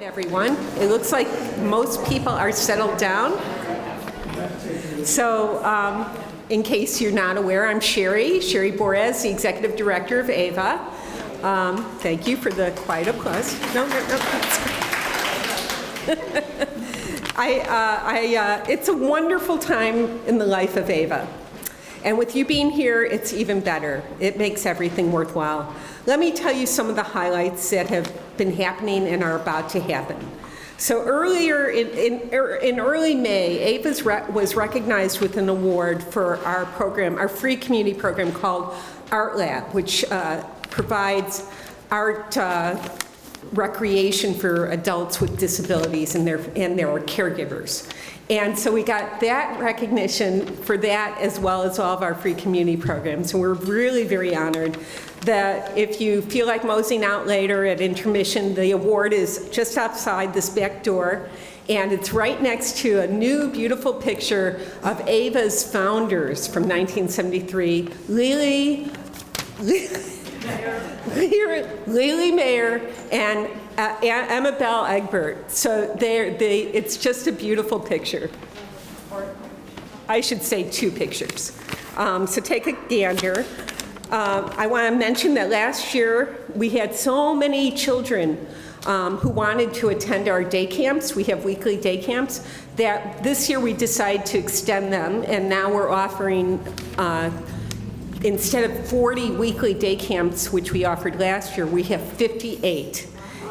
Everyone. It looks like most people are settled down. So, in case you're not aware, I'm Sherry Borez, the Executive Director of AVA. Thank you for the quiet applause. No. It's a wonderful time in the life of AVA. And with you being here, it's even better. It makes everything worthwhile. Let me tell you some of the highlights that have been happening and are about to happen. So earlier in early May, AVA was recognized with an award for our program, our free community program called Art Lab, which provides art recreation for adults with disabilities and their caregivers. And so we got that recognition for that as well as all of our free community programs. And we're really very honored that if you feel like moseying out later at intermission, the award is just outside this back door. And it's right next to a new beautiful picture of AVA's founders from 1973, Lily Mayer and Emma Bell Egbert. So it's just a beautiful picture. I should say two pictures. So take a gander. I want to mention that last year we had so many children who wanted to attend our day camps. We have weekly day camps. That this year we decided to extend them, and now we're offering instead of 40 weekly day camps, which we offered last year, we have 58.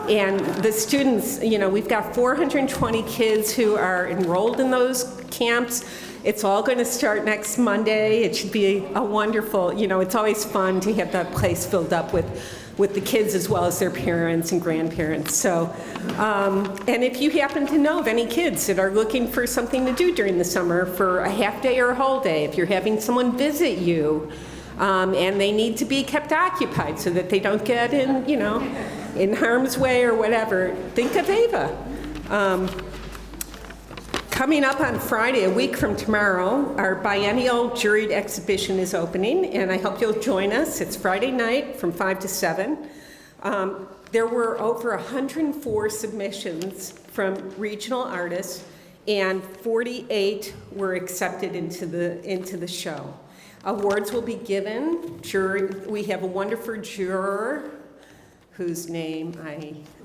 And the students, we've got 420 kids who are enrolled in those camps. It's all going to start next Monday. It should be a wonderful, it's always fun to have that place filled up with the kids as well as their parents and grandparents. So, and if you happen to know of any kids that are looking for something to do during the summer for a half day or a whole day, if you're having someone visit you, and they need to be kept occupied so that they don't get in harm's way or whatever, think of AVA. Coming up on Friday, a week from tomorrow, our biennial juried exhibition is opening, and I hope you'll join us. It's Friday night from 5 to 7. There were over 104 submissions from regional artists, and 48 were accepted into the show. Awards will be given. We have a wonderful juror whose name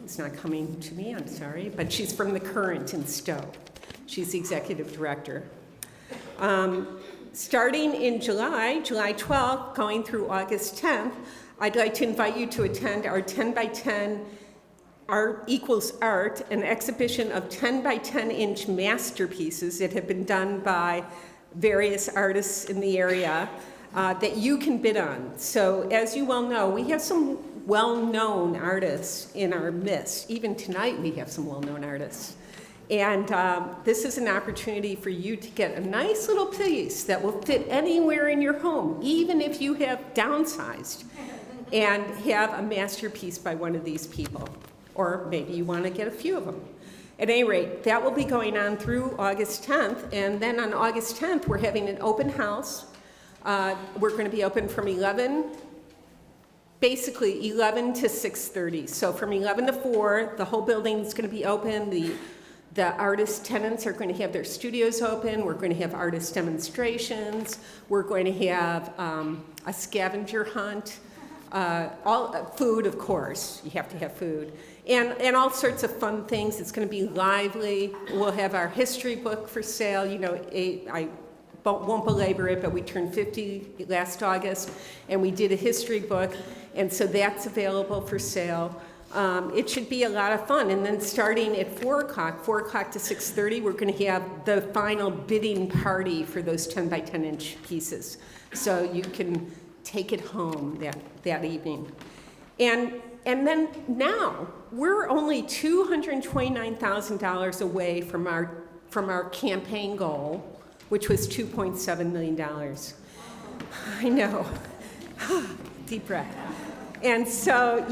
it's not coming to me, I'm sorry, but she's from the Current in Stowe. She's the executive director. Starting in July 12th, going through August 10th, I'd like to invite you to attend our 10 by 10 Art Equals Art, an exhibition of 10 by 10 inch masterpieces that have been done by various artists in the area that you can bid on. So as you well know, we have some well-known artists in our midst. Even tonight we have some well-known artists. And this is an opportunity for you to get a nice little piece that will fit anywhere in your home, even if you have downsized, and have a masterpiece by one of these people. Or maybe you want to get a few of them. At any rate, that will be going on through August 10th, and then on August 10th, we're having an open house. We're going to be open from 11 to 6:30. So from 11 to 4, the whole building's going to be open. The artist tenants are going to have their studios open. We're going to have artist demonstrations. We're going to have a scavenger hunt. Food, of course. You have to have food. And all sorts of fun things. It's going to be lively. We'll have our history book for sale. I won't belabor it, but we turned 50 last August, and we did a history book, and so that's available for sale. It should be a lot of fun. And then starting at 4 o'clock to 6:30, we're going to have the final bidding party for those 10 by 10 inch pieces. So you can take it home that evening. And then now, we're only $229,000 away from our campaign goal, which was $2.7 million. I know. Deep breath. And so,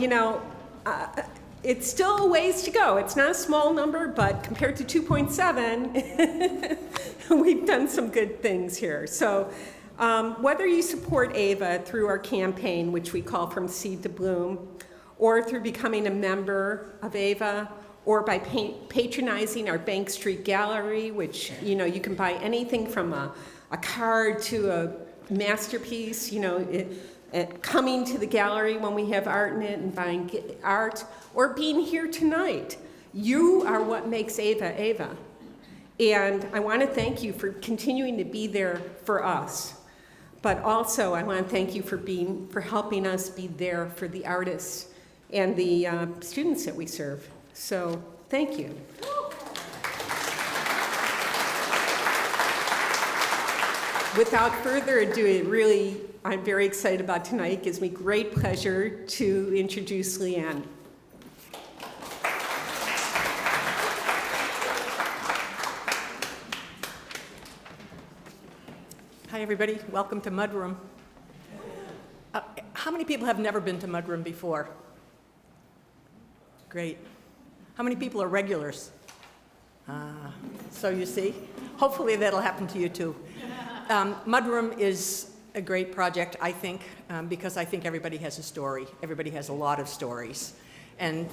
it's still a ways to go. It's not a small number, but compared to 2.7, we've done some good things here. So whether you support AVA through our campaign, which we call From Seed to Bloom, or through becoming a member of AVA, or by patronizing our Bank Street Gallery, which, you can buy anything from a card to a masterpiece, coming to the gallery when we have art in it and buying art, or being here tonight. You are what makes AVA AVA. And I want to thank you for continuing to be there for us. But also, I want to thank you for helping us be there for the artists and the students that we serve. So, thank you. Without further ado, I'm very excited about tonight. It gives me great pleasure to introduce Leanne. Hi, everybody. Welcome to Mudroom. How many people have never been to Mudroom before? Great. How many people are regulars? So you see, hopefully that'll happen to you too. Mudroom is a great project, I think, because I think everybody has a story. Everybody has a lot of stories. And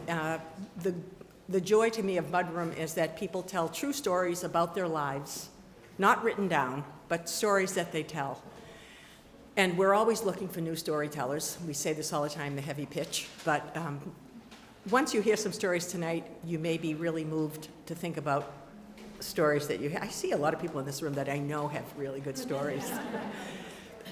the joy to me of Mudroom is that people tell true stories about their lives, not written down, but stories that they tell. And we're always looking for new storytellers. We say this all the time, the heavy pitch, but once you hear some stories tonight, you may be really moved to think about stories that you hear. I see a lot of people in this room that I know have really good stories.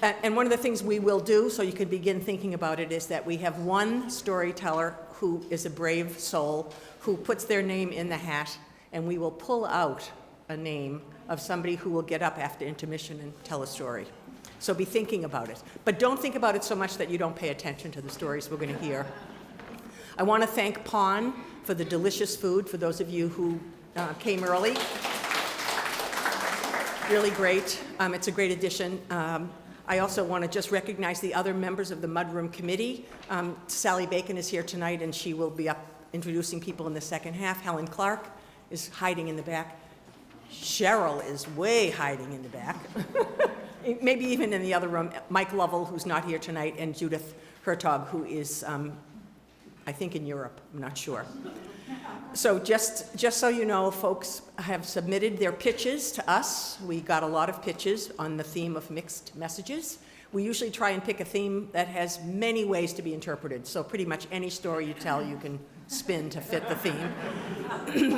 And one of the things we will do, so you can begin thinking about it, is that we have one storyteller who is a brave soul, who puts their name in the hat, and we will pull out a name of somebody who will get up after intermission and tell a story. So be thinking about it. But don't think about it so much that you don't pay attention to the stories we're going to hear. I want to thank Pawn for the delicious food, for those of you who came early. Really great. It's a great addition. I also want to just recognize the other members of the Mudroom committee. Sally Bacon is here tonight, and she will be up introducing people in the second half. Helen Clark is hiding in the back. Cheryl is way hiding in the back. Maybe even in the other room. Mike Lovell, who's not here tonight, and Judith Hertog, who is, I think, in Europe. I'm not sure. So just so you know, folks have submitted their pitches to us. We got a lot of pitches on the theme of mixed messages. We usually try and pick a theme that has many ways to be interpreted. So pretty much any story you tell, you can spin to fit the theme.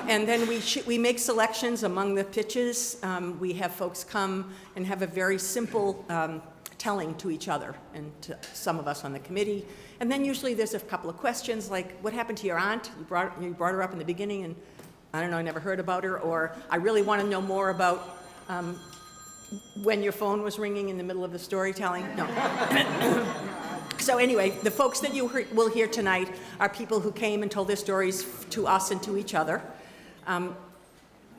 And then we make selections among the pitches. We have folks come and have a very simple telling to each other and to some of us on the committee. And then usually there's a couple of questions like, what happened to your aunt? You brought her up in the beginning and I don't know, I never heard about her, or I really want to know more about when your phone was ringing in the middle of the storytelling. No. So anyway, the folks that you will hear tonight are people who came and told their stories to us and to each other.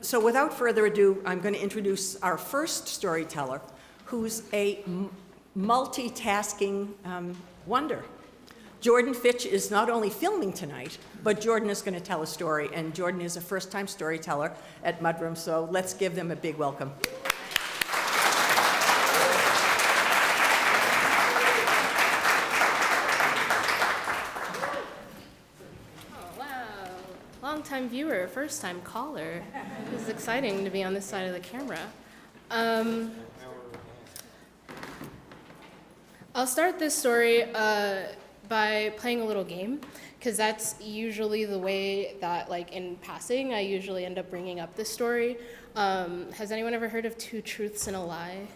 So without further ado, I'm going to introduce our first storyteller, who's a multitasking wonder. Jordan Fitch is not only filming tonight, but Jordan is going to tell a story, and Jordan is a first-time storyteller at Mudroom, so let's give them a big welcome. Long-time viewer, first-time caller. It's exciting to be on this side of the camera. I'll start this story by playing a little game, because that's usually the way that, like, in passing, I usually end up bringing up this story. Has anyone ever heard of Two Truths and a Lie?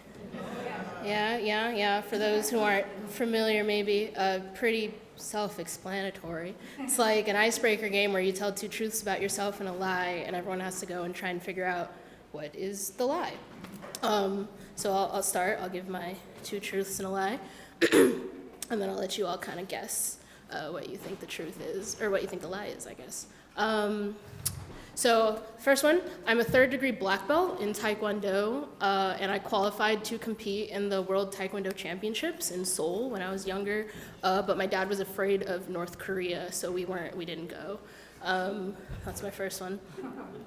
Yeah. For those who aren't familiar, maybe, pretty self-explanatory. It's like an icebreaker game where you tell two truths about yourself and a lie, and everyone has to go and try and figure out what is the lie. So I'll start. I'll give my two truths and a lie, and then I'll let you all kind of guess what you think the truth is, or what you think the lie is, I guess. So first one, I'm a third-degree black belt in Taekwondo, and I qualified to compete in the World Taekwondo Championships in Seoul when I was younger, but my dad was afraid of North Korea, so we didn't go. That's my first one.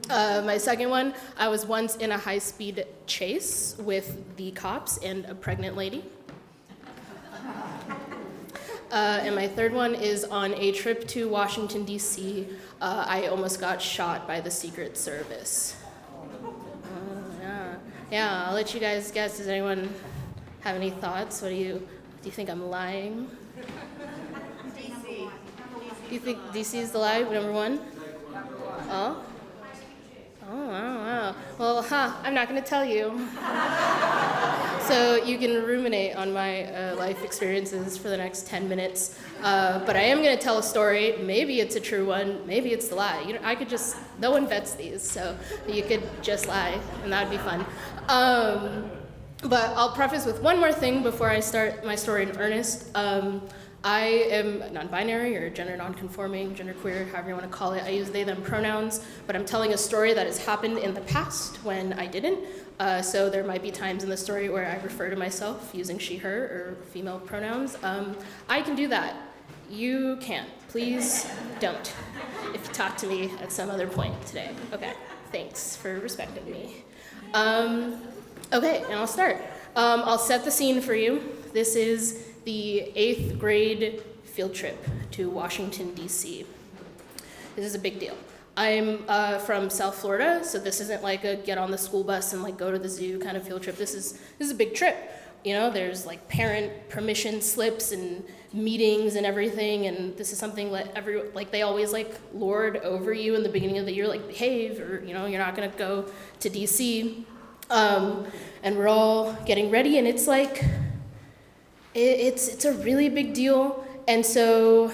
My second one, I was once in a high-speed chase with the cops and a pregnant lady. And my third one is on a trip to Washington, D.C. I almost got shot by the Secret Service. Yeah, I'll let you guys guess. Does anyone have any thoughts? Do you think I'm lying? DC. Do you think DC is the lie, number one? Oh? Oh, wow. Well, I'm not going to tell you. So you can ruminate on my life experiences for the next 10 minutes. But I am going to tell a story. Maybe it's a true one. Maybe it's the lie. No one vets these, so you could just lie, and that would be fun. But I'll preface with one more thing before I start my story in earnest. I am non-binary or gender non-conforming, genderqueer, however you want to call it. I use they, them pronouns, but I'm telling a story that has happened in the past when I didn't. So there might be times in the story where I refer to myself using she, her, or female pronouns. I can do that. You can't. Please don't. If you talk to me at some other point today. Okay, thanks for respecting me. Okay, and I'll start. I'll set the scene for you. This is the 8th grade field trip to Washington, D.C. This is a big deal. I'm from South Florida, so this isn't like a get on the school bus and like go to the zoo kind of field trip. This is a big trip. You know, there's like parent permission slips and meetings and everything, and this is something that they always like lord over you in the beginning of the year, like behave, or you're not gonna go to D.C. And we're all getting ready, and it's like it's a really big deal. And so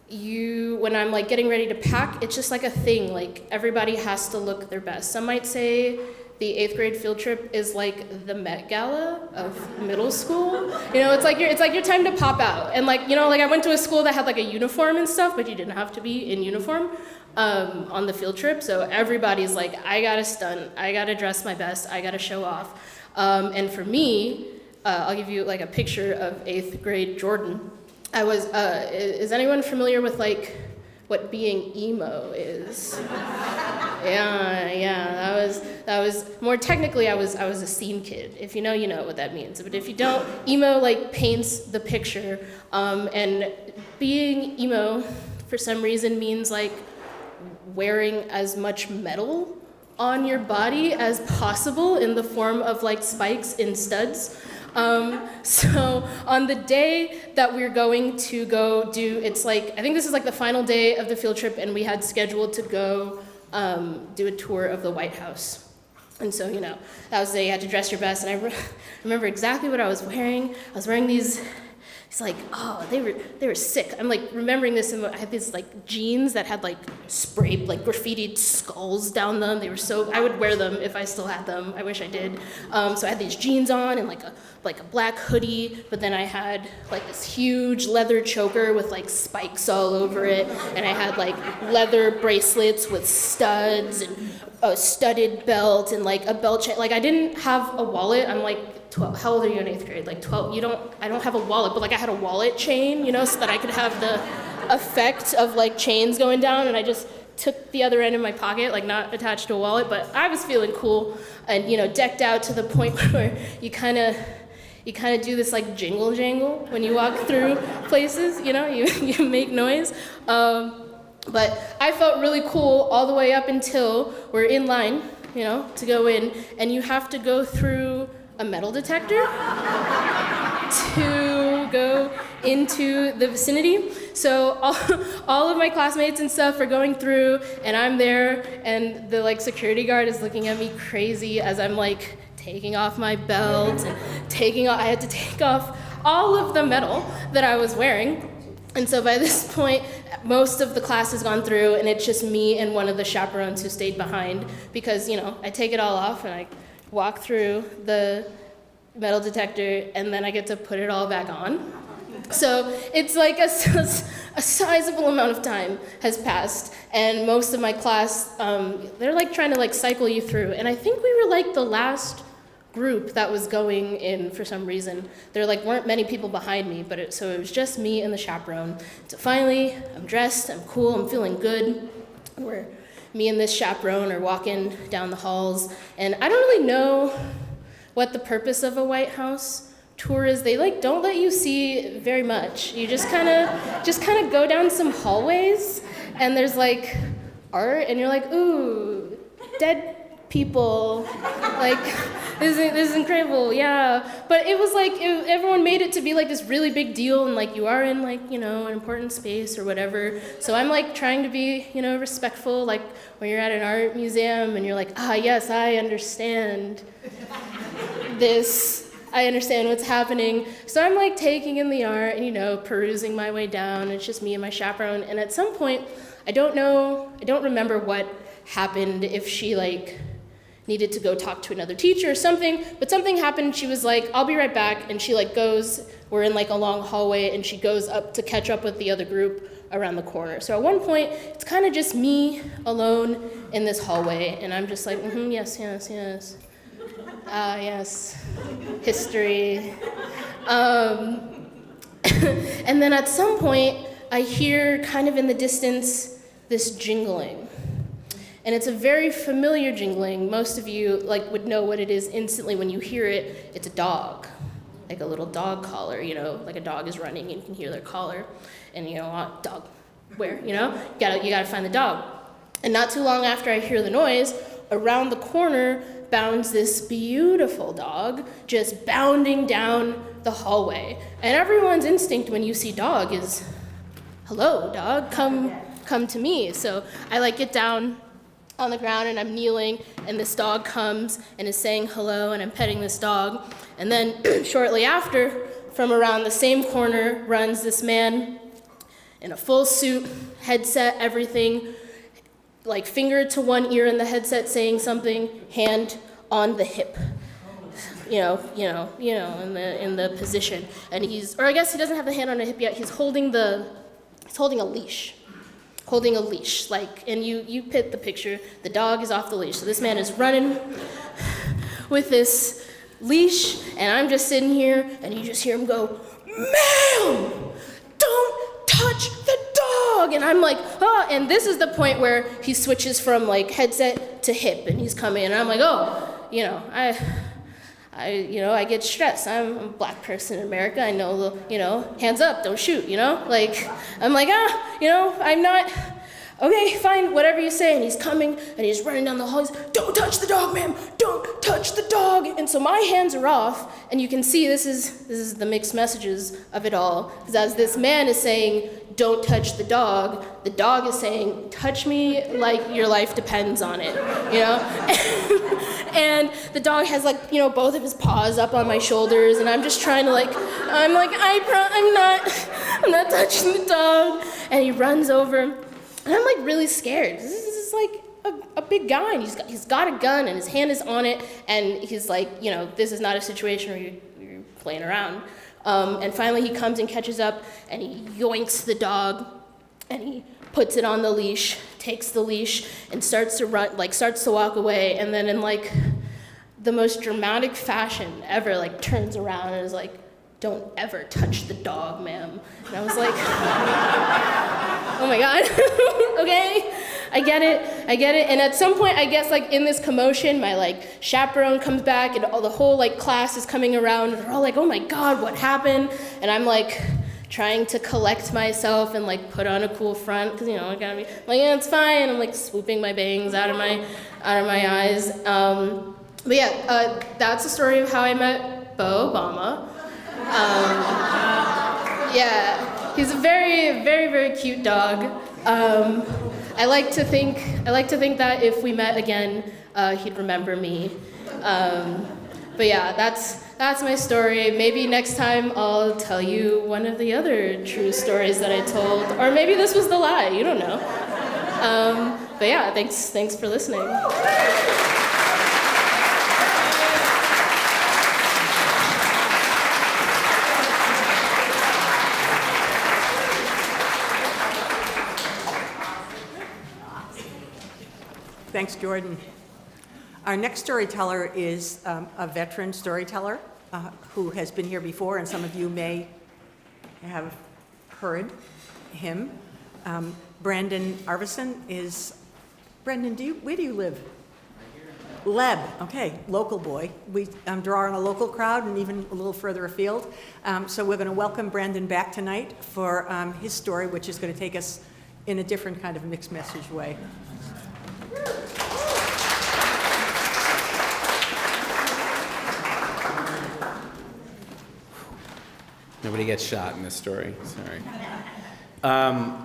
when I'm like getting ready to pack, it's just like a thing. Like everybody has to look their best. Some might say the 8th grade field trip is like the Met Gala of middle school. It's like your time to pop out. And I went to a school that had like a uniform and stuff, but you didn't have to be in uniform on the field trip. So everybody's like, I gotta stunt, I gotta dress my best, I gotta show off. And for me, I'll give you like a picture of 8th grade Jordan. Is anyone familiar with like what being emo is? Yeah, that was more technically I was a scene kid. If you know what that means. But if you don't, emo like paints the picture. And being emo for some reason means like wearing as much metal on your body as possible in the form of like spikes and studs. So on the day that we're going to go I think this is like the final day of the field trip, and we had scheduled to go do a tour of the White House. And so, that was the day you had to dress your best, and I remember exactly what I was wearing. I was wearing these like, they were sick. I'm like remembering this, and I had these like jeans that had like sprayed, like graffitied skulls down them. I would wear them if I still had them. I wish I did. So I had these jeans on and like a black hoodie, but then I had like this huge leather choker with like spikes all over it, and I had like leather bracelets with studs and a studded belt and like a belt chain. Like I didn't have a wallet. I'm like 12. How old are you in 8th grade? Like 12. I don't have a wallet, but like I had a wallet chain, so that I could have the effect of like chains going down, and I just took the other end in my pocket, like not attached to a wallet, but I was feeling cool and decked out to the point where you kind of do this like jingle jangle when you walk through places, you make noise. But I felt really cool all the way up until we're in line, to go in, and you have to go through a metal detector to go into the vicinity. So all of my classmates and stuff are going through, and I'm there, and the like security guard is looking at me crazy as I'm like taking off my belt and I had to take off all of the metal that I was wearing. And so by this point, most of the class has gone through, and it's just me and one of the chaperones who stayed behind, because I take it all off and I walk through the metal detector, and then I get to put it all back on. So it's like a sizable amount of time has passed, and most of my class, they're like trying to like cycle you through, and I think we were like the last group that was going in for some reason. There like weren't many people behind me, so it was just me and the chaperone. So finally, I'm dressed, I'm cool, I'm feeling good. Me and this chaperone are walking down the halls, and I don't really know what the purpose of a White House tours, they like don't let you see very much. You just kind of go down some hallways, and there's like art, and you're like, ooh, dead people, like this is incredible, yeah. But it was like everyone made it to be like this really big deal, and like you are in like an important space or whatever. So I'm like trying to be respectful, like when you're at an art museum and you're like, yes, I understand this. I understand what's happening. So I'm like taking in the art and, perusing my way down. It's just me and my chaperone. And at some point, I don't remember what happened, if she like needed to go talk to another teacher or something, but something happened. She was like, I'll be right back. And she like goes, we're in like a long hallway, and she goes up to catch up with the other group around the corner. So at one point, it's kind of just me alone in this hallway. And I'm just like, yes. Yes, history. And then at some point, I hear kind of in the distance this jingling. And it's a very familiar jingling. Most of you like would know what it is instantly when you hear it. It's a dog, like a little dog collar, like a dog is running and you can hear their collar. And dog, where, you gotta find the dog. And not too long after I hear the noise, around the corner bounds this beautiful dog, just bounding down the hallway. And everyone's instinct when you see dog is, hello, dog, come to me. So I like get down on the ground and I'm kneeling, and this dog comes and is saying hello, and I'm petting this dog. And then shortly after, from around the same corner runs this man in a full suit, headset, everything, like finger to one ear in the headset saying something, hand on the hip, in the position. And or I guess he doesn't have the hand on the hip yet. He's holding a leash. Like, and you pit the picture. The dog is off the leash. So this man is running with this leash, and I'm just sitting here, and you just hear him go, "Ma'am, don't touch the dog!" And I'm like, oh, and this is the point where he switches from like headset to hip, and he's coming, and I'm like, oh, I get stressed. I'm a black person in America. I know, hands up, don't shoot, like, I'm like, I'm not, okay, fine, whatever you say. And he's coming, and he's running down the hall. He's, don't touch the dog, ma'am, don't touch the dog. And so my hands are off, and you can see this is the mixed messages of it all. Because as this man is saying, don't touch the dog is saying, touch me like your life depends on it, And the dog has like, both of his paws up on my shoulders, and I'm just trying to I'm not touching the dog. And he runs over, and I'm like really scared. This is like a big guy, and he's got a gun, and his hand is on it, and he's like, this is not a situation where you're playing around. And finally he comes and catches up, and he yoinks the dog, and he puts it on the leash, takes the leash, and starts to walk away, and then in like the most dramatic fashion ever, like turns around and is like, don't ever touch the dog, ma'am. And I was like, oh my God, okay, I get it. And at some point, I guess like in this commotion, my like chaperone comes back, and the whole like class is coming around, and they're all like, oh my God, what happened? And I'm like trying to collect myself and like put on a cool front, because I gotta be like, yeah, it's fine. I'm like swooping my bangs out of my eyes. But yeah, that's the story of how I met Bo Obama. Yeah, he's a very, very, very cute dog. I like to think that if we met again, he'd remember me. But yeah, that's my story. Maybe next time I'll tell you one of the other true stories that I told, or maybe this was the lie. You don't know. But yeah, thanks for listening. Thanks, Jordan. Our next storyteller is a veteran storyteller who has been here before, and some of you may have heard him. Brandon Arvison is, Brandon, where do you live? Leb, okay, local boy. We draw on a local crowd and even a little further afield. So we're going to welcome Brandon back tonight for his story, which is going to take us in a different kind of mixed message way. Nobody gets shot in this story, sorry.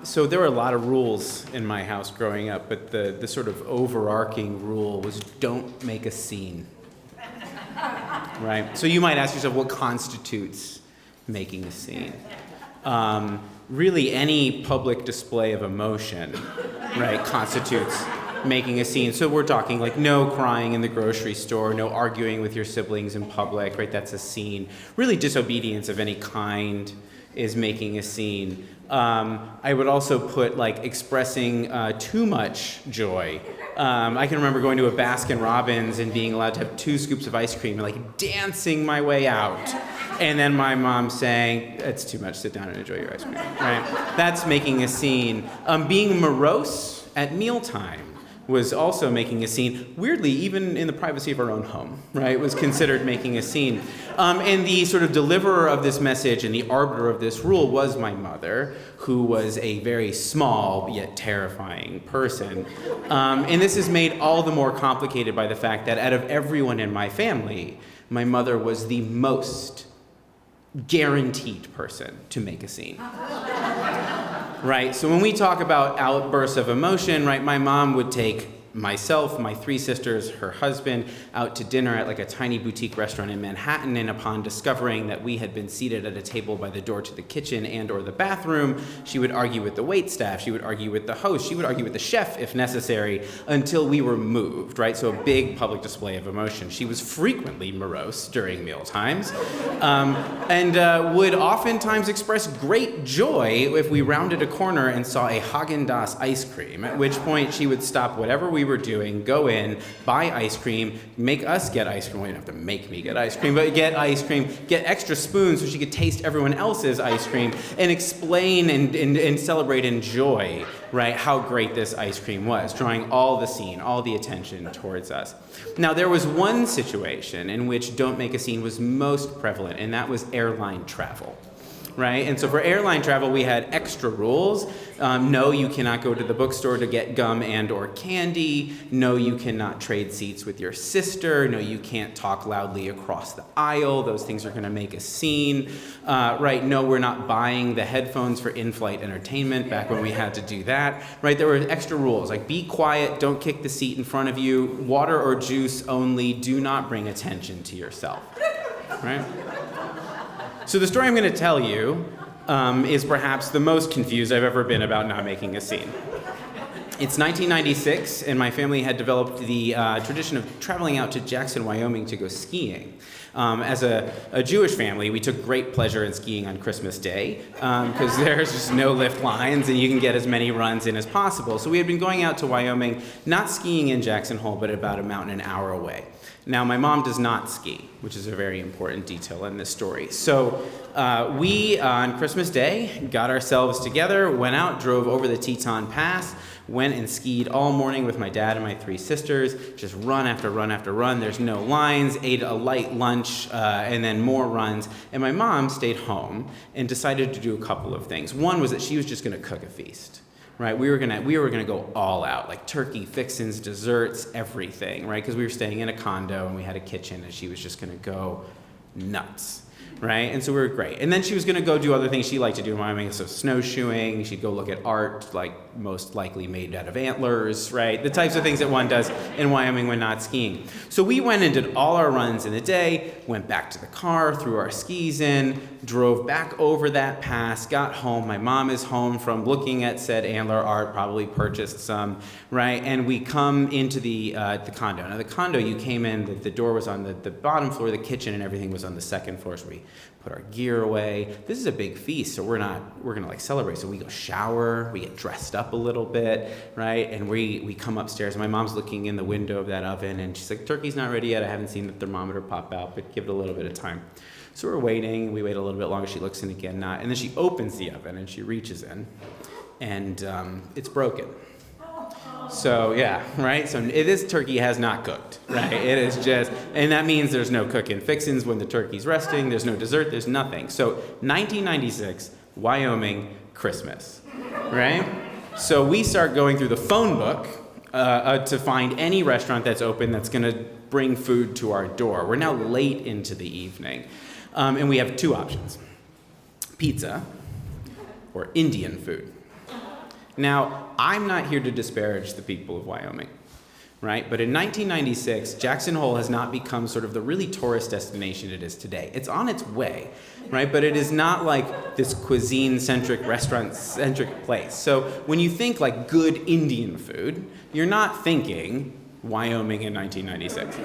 So there were a lot of rules in my house growing up, but the sort of overarching rule was don't make a scene, right? So you might ask yourself, what constitutes making a scene? Really, any public display of emotion, right, constitutes making a scene. So we're talking like no crying in the grocery store, no arguing with your siblings in public, right? That's a scene. Really, disobedience of any kind is making a scene. I would also put like expressing too much joy. I can remember going to a Baskin Robbins and being allowed to have 2 scoops of ice cream and like dancing my way out. And then my mom saying, it's too much, sit down and enjoy your ice cream, right? That's making a scene. Being morose at mealtime was also making a scene. Weirdly, even in the privacy of our own home, right, was considered making a scene. And the sort of deliverer of this message and the arbiter of this rule was my mother, who was a very small yet terrifying person. And this is made all the more complicated by the fact that out of everyone in my family, my mother was the most guaranteed person to make a scene. Right, so when we talk about outbursts of emotion, right, my mom would take myself, my 3 sisters, her husband, out to dinner at like a tiny boutique restaurant in Manhattan, and upon discovering that we had been seated at a table by the door to the kitchen and or the bathroom, she would argue with the waitstaff, she would argue with the host, she would argue with the chef if necessary, until we were moved, right? So a big public display of emotion. She was frequently morose during meal times, and would oftentimes express great joy if we rounded a corner and saw a Haagen-Dazs ice cream, at which point she would stop whatever we were doing, go in, buy ice cream, make us get ice cream. Well, you don't have to make me get ice cream, but get ice cream, get extra spoons so she could taste everyone else's ice cream, and explain and celebrate and enjoy, right, how great this ice cream was, drawing all the scene, all the attention towards us. Now, there was one situation in which don't make a scene was most prevalent, and that was airline travel. Right? And so for airline travel, we had extra rules. No, you cannot go to the bookstore to get gum and or candy. No, you cannot trade seats with your sister. No, you can't talk loudly across the aisle. Those things are going to make a scene. Right? No, we're not buying the headphones for in-flight entertainment back when we had to do that. Right? There were extra rules like be quiet, don't kick the seat in front of you, water or juice only, do not bring attention to yourself. Right? So the story I'm going to tell you is perhaps the most confused I've ever been about not making a scene. It's 1996, and my family had developed the tradition of traveling out to Jackson, Wyoming to go skiing. As a Jewish family, we took great pleasure in skiing on Christmas Day because there's just no lift lines and you can get as many runs in as possible. So we had been going out to Wyoming, not skiing in Jackson Hole, but about a mountain an hour away. Now, my mom does not ski, which is a very important detail in this story. So we, on Christmas Day, got ourselves together, went out, drove over the Teton Pass, went and skied all morning with my dad and my 3 sisters, just run after run after run. There's no lines, ate a light lunch, and then more runs. And my mom stayed home and decided to do a couple of things. One was that she was just going to cook a feast. Right, we were gonna go all out, like turkey, fixins, desserts, everything, right? Because we were staying in a condo and we had a kitchen, and she was just gonna go nuts, right? And so we were great. And then she was gonna go do other things she liked to do in Wyoming, so snowshoeing. She'd go look at art, like most likely made out of antlers, right? The types of things that one does in Wyoming when not skiing. So we went and did all our runs in the day, went back to the car, threw our skis in, drove back over that pass, got home. My mom is home from looking at said antler art, probably purchased some, right? And we come into the condo. Now the condo, you came in, the door was on the bottom floor, the kitchen and everything was on the second floor, so we put our gear away. This is a big feast, so we're gonna like celebrate. So we go shower, we get dressed up a little bit, right? And we come upstairs. My mom's looking in the window of that oven and she's like, turkey's not ready yet. I haven't seen the thermometer pop out, but give it a little bit of time. So we're waiting, we wait a little bit longer, she looks in again, not, and then she opens the oven and she reaches in and it's broken. So yeah, right? So this turkey has not cooked, right? It is just, and that means there's no cooking fixins when the turkey's resting, there's no dessert, there's nothing. So 1996, Wyoming, Christmas, right? So we start going through the phone book to find any restaurant that's open that's gonna bring food to our door. We're now late into the evening, and we have two options: pizza or Indian food. Now, I'm not here to disparage the people of Wyoming, right? But in 1996, Jackson Hole has not become sort of the really tourist destination it is today. It's on its way, right? But it is not like this cuisine-centric, restaurant-centric place. So when you think like good Indian food, you're not thinking Wyoming in 1996.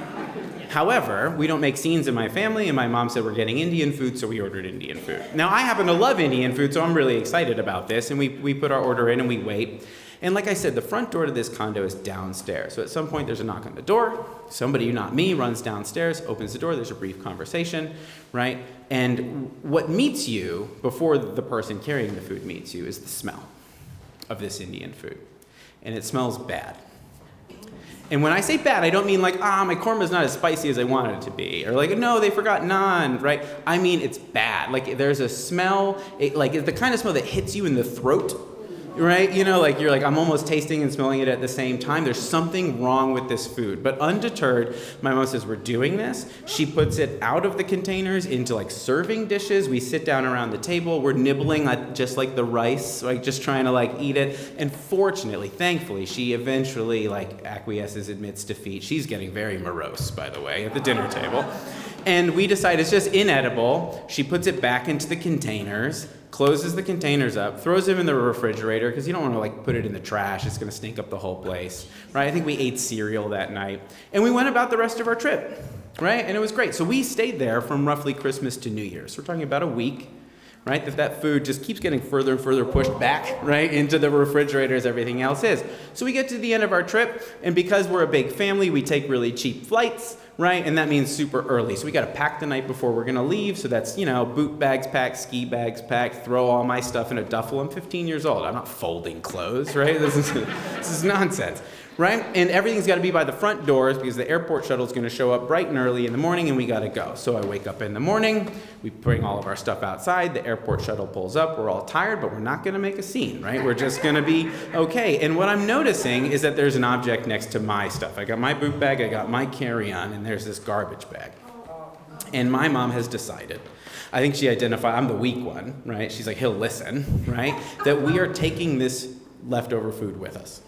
However, we don't make scenes in my family, and my mom said we're getting Indian food, so we ordered Indian food. Now, I happen to love Indian food, so I'm really excited about this, and we put our order in and we wait. And like I said, the front door to this condo is downstairs. So at some point, there's a knock on the door. Somebody, not me, runs downstairs, opens the door. There's a brief conversation, right? And what meets you before the person carrying the food meets you is the smell of this Indian food. And it smells bad. And when I say bad, I don't mean like, my korma's not as spicy as I wanted it to be. Or like, no, they forgot naan, right? I mean, it's bad. Like, there's a smell, like it's the kind of smell that hits you in the throat, right? You know, like you're like, I'm almost tasting and smelling it at the same time. There's something wrong with this food. But undeterred, my mom says, we're doing this. She puts it out of the containers into like serving dishes. We sit down around the table. We're nibbling just like the rice, like just trying to like eat it. And fortunately, thankfully, she eventually like acquiesces, admits defeat. She's getting very morose, by the way, at the dinner table. And we decide it's just inedible. She puts it back into the containers, closes the containers up, throws them in the refrigerator, because you don't want to like put it in the trash. It's going to stink up the whole place, right? I think we ate cereal that night. And we went about the rest of our trip, right? And it was great. So we stayed there from roughly Christmas to New Year's. We're talking about a week, right? That food just keeps getting further and further pushed back, right, into the refrigerator as everything else is. So we get to the end of our trip, and because we're a big family, we take really cheap flights, right? And that means super early. So we got to pack the night before we're going to leave. So that's, boot bags packed, ski bags packed, throw all my stuff in a duffel. I'm 15 years old. I'm not folding clothes, right? This is nonsense, right? And everything's got to be by the front doors because the airport shuttle is going to show up bright and early in the morning, and we got to go. So I wake up in the morning. We bring all of our stuff outside. The airport shuttle pulls up. We're all tired, but we're not going to make a scene, right? We're just going to be okay. And what I'm noticing is that there's an object next to my stuff. I got my boot bag, I got my carry-on, and there's this garbage bag. And my mom has decided, I think she identified, I'm the weak one, right? She's like, he'll listen, right? That we are taking this leftover food with us.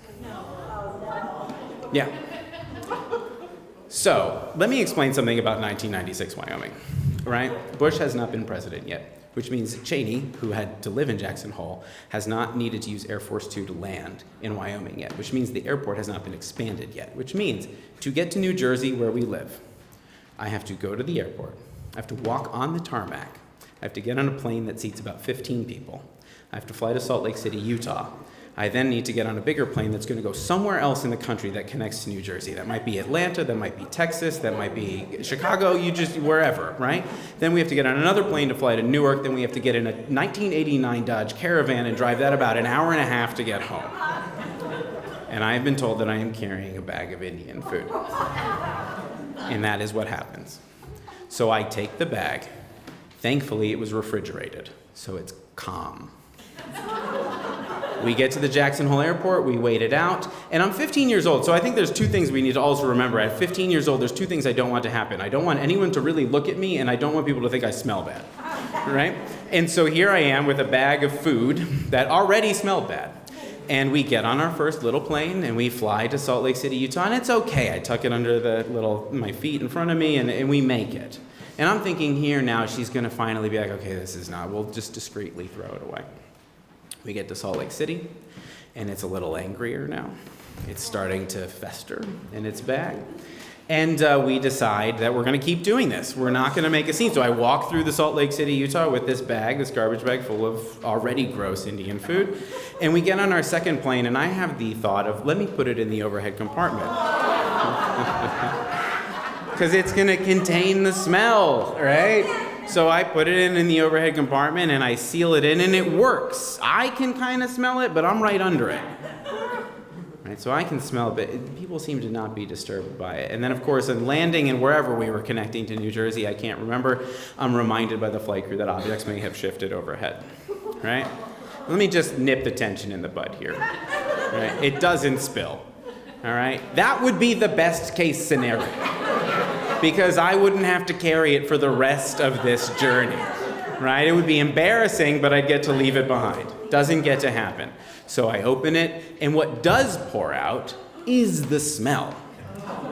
Yeah. So, let me explain something about 1996 Wyoming, right? Bush has not been president yet, which means Cheney, who had to live in Jackson Hole, has not needed to use Air Force Two to land in Wyoming yet, which means the airport has not been expanded yet, which means to get to New Jersey, where we live, I have to go to the airport, I have to walk on the tarmac, I have to get on a plane that seats about 15 people, I have to fly to Salt Lake City, Utah. I then need to get on a bigger plane that's going to go somewhere else in the country that connects to New Jersey. That might be Atlanta, that might be Texas, that might be Chicago, wherever, right? Then we have to get on another plane to fly to Newark, then we have to get in a 1989 Dodge Caravan and drive that about an hour and a half to get home. And I have been told that I am carrying a bag of Indian food. And that is what happens. So I take the bag. Thankfully, it was refrigerated, so it's calm. We get to the Jackson Hole Airport, we wait it out, and I'm 15 years old, so I think there's two things we need to also remember. At 15 years old, there's two things I don't want to happen. I don't want anyone to really look at me, and I don't want people to think I smell bad, right? And so here I am with a bag of food that already smelled bad. And we get on our first little plane, and we fly to Salt Lake City, Utah, and it's okay. I tuck it under my feet in front of me, and we make it. And I'm thinking here now, she's gonna finally be like, okay, we'll just discreetly throw it away. We get to Salt Lake City, and it's a little angrier now. It's starting to fester in its bag. And we decide that we're going to keep doing this. We're not going to make a scene. So I walk through the Salt Lake City, Utah with this garbage bag full of already gross Indian food. And we get on our second plane, and I have the thought of, let me put it in the overhead compartment. Because it's going to contain the smell, right? So I put it in the overhead compartment, and I seal it in, and it works. I can kind of smell it, but I'm right under it. right? So I can smell it, but people seem to not be disturbed by it. And then, of course, in landing and wherever we were connecting to New Jersey, I can't remember, I'm reminded by the flight crew that objects may have shifted overhead, right? Let me just nip the tension in the bud here, right? It doesn't spill, all right? That would be the best case scenario, because I wouldn't have to carry it for the rest of this journey, right? It would be embarrassing, but I'd get to leave it behind. Doesn't get to happen. So I open it, and what does pour out is the smell.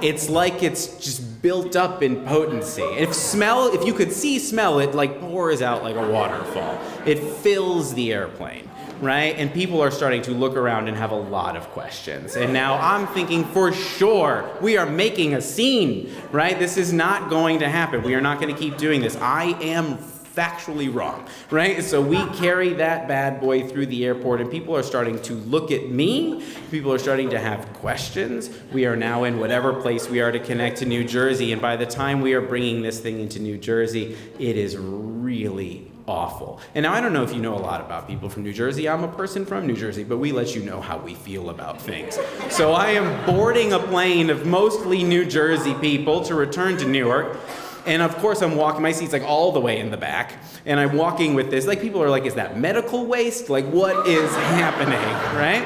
It's like it's just built up in potency. If you could see smell, it like pours out like a waterfall. It fills the airplane, right? And people are starting to look around and have a lot of questions. And now I'm thinking, for sure, we are making a scene, right? This is not going to happen. We are not going to keep doing this. I am factually wrong, right? So we carry that bad boy through the airport, and people are starting to look at me. People are starting to have questions. We are now in whatever place we are to connect to New Jersey, and by the time we are bringing this thing into New Jersey, it is really awful. And now I don't know if you know a lot about people from New Jersey. I'm a person from New Jersey, but we let you know how we feel about things. So I am boarding a plane of mostly New Jersey people to return to Newark. And of course I'm walking, my seat's like all the way in the back, and I'm walking with this, like people are like, is that medical waste? Like what is happening, right?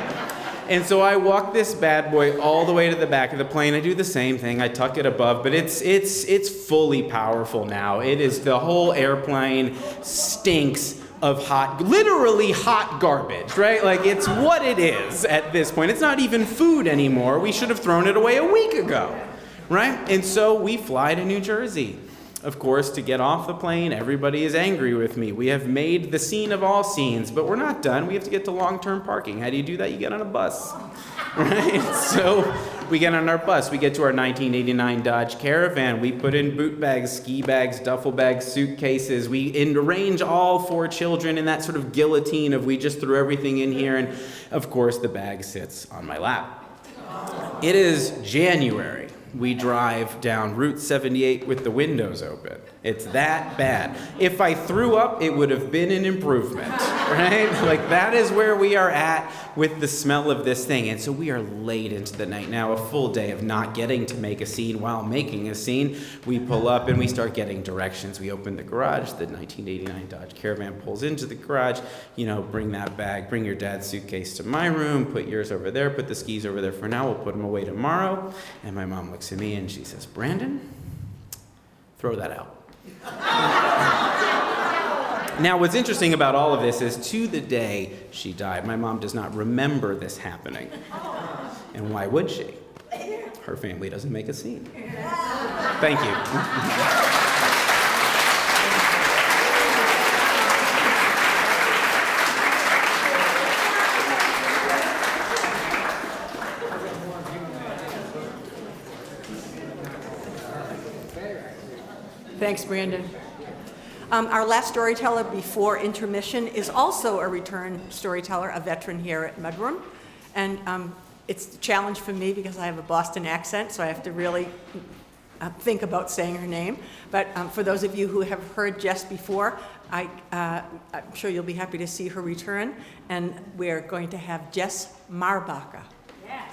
And so I walk this bad boy all the way to the back of the plane. I do the same thing, I tuck it above, but it's fully powerful now. It is, the whole airplane stinks of literally hot garbage, right? Like it's what it is at this point. It's not even food anymore. We should have thrown it away a week ago, right? And so we fly to New Jersey. Of course, to get off the plane, everybody is angry with me. We have made the scene of all scenes, but we're not done. We have to get to long-term parking. How do you do that? You get on a bus, right? So we get on our bus. We get to our 1989 Dodge Caravan. We put in boot bags, ski bags, duffel bags, suitcases. We arrange all 4 children in that sort of guillotine of we just threw everything in here, and of course the bag sits on my lap. It is January. We drive down Route 78 with the windows open. It's that bad. If I threw up, it would have been an improvement, right? Like that is where we are at with the smell of this thing. And so we are late into the night now, a full day of not getting to make a scene while making a scene. We pull up and we start getting directions. We open the garage. The 1989 Dodge Caravan pulls into the garage. You know, bring that bag, bring your dad's suitcase to my room, put yours over there, put the skis over there for now. We'll put them away tomorrow. And my mom looks at me and she says, Brandon, throw that out. Now, what's interesting about all of this is to the day she died, my mom does not remember this happening. And why would she? Her family doesn't make a scene. Thank you. Thanks, Brandon. Our last storyteller before intermission is also a return storyteller, a veteran here at Mudroom. And it's a challenge for me because I have a Boston accent, so I have to really think about saying her name. But for those of you who have heard Jess before, I'm sure you'll be happy to see her return. And we're going to have Jess Marbacher. Yes.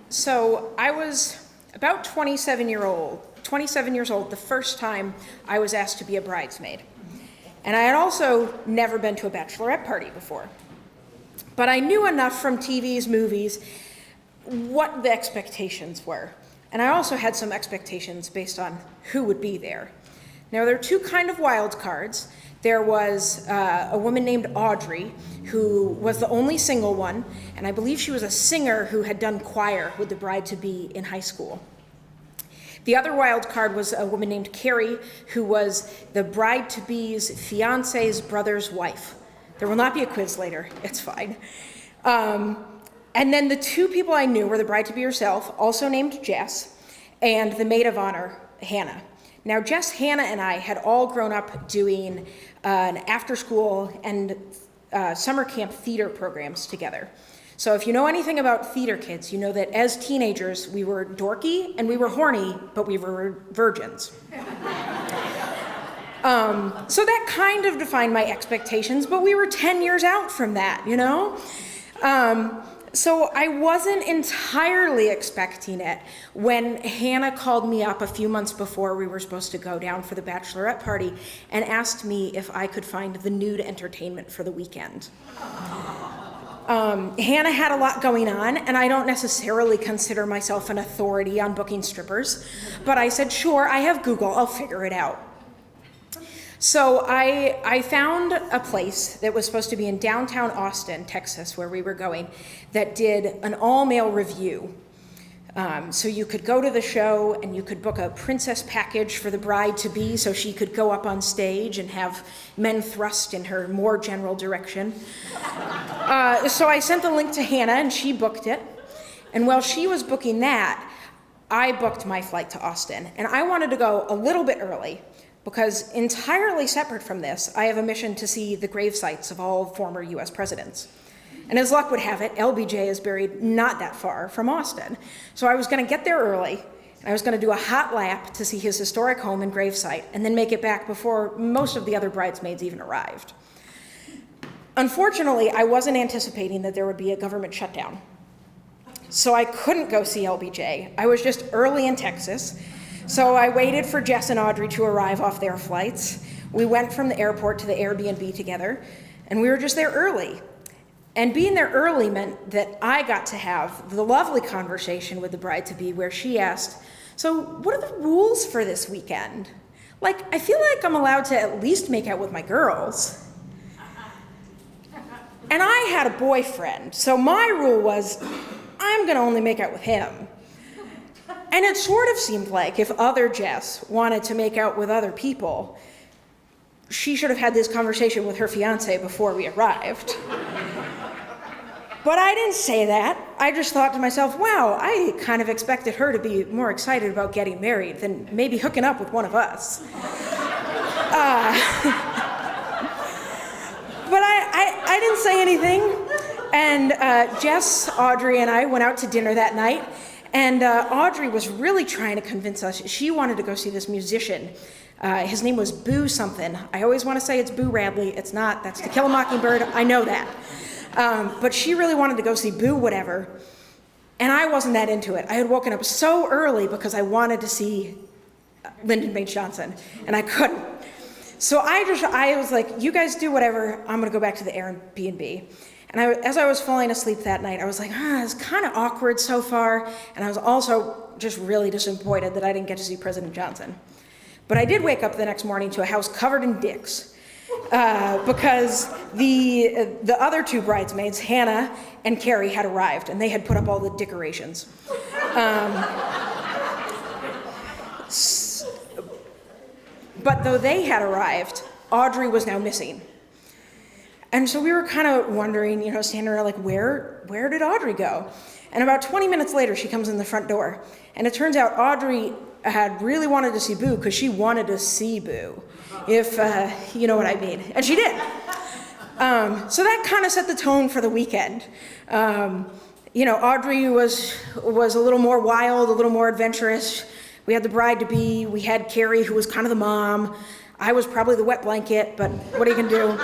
So I was about 27 years old the first time I was asked to be a bridesmaid. And I had also never been to a bachelorette party before. But I knew enough from TV's movies what the expectations were. And I also had some expectations based on who would be there. Now, there are 2 kind of wild cards. There was a woman named Audrey, who was the only single one, and I believe she was a singer who had done choir with the bride-to-be in high school. The other wild card was a woman named Carrie, who was the bride-to-be's fiance's brother's wife. There will not be a quiz later, it's fine. And then the 2 people I knew were the bride-to-be herself, also named Jess, and the maid of honor, Hannah. Now, Jess, Hannah, and I had all grown up doing an after-school and summer camp theater programs together. So if you know anything about theater kids, you know that as teenagers, we were dorky and we were horny, but we were virgins. So that kind of defined my expectations, but we were 10 years out from that, you know? So I wasn't entirely expecting it when Hannah called me up a few months before we were supposed to go down for the bachelorette party and asked me if I could find the nude entertainment for the weekend. Hannah had a lot going on, and I don't necessarily consider myself an authority on booking strippers, but I said, sure, I have Google, I'll figure it out. So I found a place that was supposed to be in downtown Austin, Texas, where we were going, that did an all-male review. So you could go to the show and you could book a princess package for the bride-to-be so she could go up on stage and have men thrust in her more general direction. So I sent the link to Hannah and she booked it. And while she was booking that, I booked my flight to Austin. And I wanted to go a little bit early because entirely separate from this, I have a mission to see the grave sites of all former US presidents. And as luck would have it, LBJ is buried not that far from Austin. So I was gonna get there early, and I was gonna do a hot lap to see his historic home and gravesite, and then make it back before most of the other bridesmaids even arrived. Unfortunately, I wasn't anticipating that there would be a government shutdown. So I couldn't go see LBJ. I was just early in Texas. So I waited for Jess and Audrey to arrive off their flights. We went from the airport to the Airbnb together, and we were just there early. And being there early meant that I got to have the lovely conversation with the bride-to-be where she asked, so what are the rules for this weekend? Like, I feel like I'm allowed to at least make out with my girls. And I had a boyfriend, so my rule was, I'm gonna only make out with him. And it sort of seemed like if other Jess wanted to make out with other people, she should have had this conversation with her fiance before we arrived. But I didn't say that. I just thought to myself, wow, I kind of expected her to be more excited about getting married than maybe hooking up with one of us. But I didn't say anything. And Jess, Audrey, and I went out to dinner that night. And Audrey was really trying to convince us. She wanted to go see this musician. His name was Boo something. I always want to say it's Boo Radley. It's not. That's To Kill a Mockingbird. I know that. But she really wanted to go see Boo whatever. And I wasn't that into it. I had woken up so early because I wanted to see Lyndon Baines Johnson, and I couldn't. So I was like, you guys do whatever. I'm going to go back to the Airbnb. And as I was falling asleep that night, I was like, it's kind of awkward so far. And I was also just really disappointed that I didn't get to see President Johnson. But I did wake up the next morning to a house covered in dicks. Because the other two bridesmaids, Hannah and Carrie, had arrived, and they had put up all the decorations. But though they had arrived, Audrey was now missing. And so we were kind of wondering, standing around like, where did Audrey go? And about 20 minutes later, she comes in the front door. And it turns out Audrey had really wanted to see Boo because she wanted to see Boo, if you know what I mean. And she did. So that kind of set the tone for the weekend. Audrey was a little more wild, a little more adventurous. We had the bride-to-be. We had Carrie, who was kind of the mom. I was probably the wet blanket, but what are you going to do?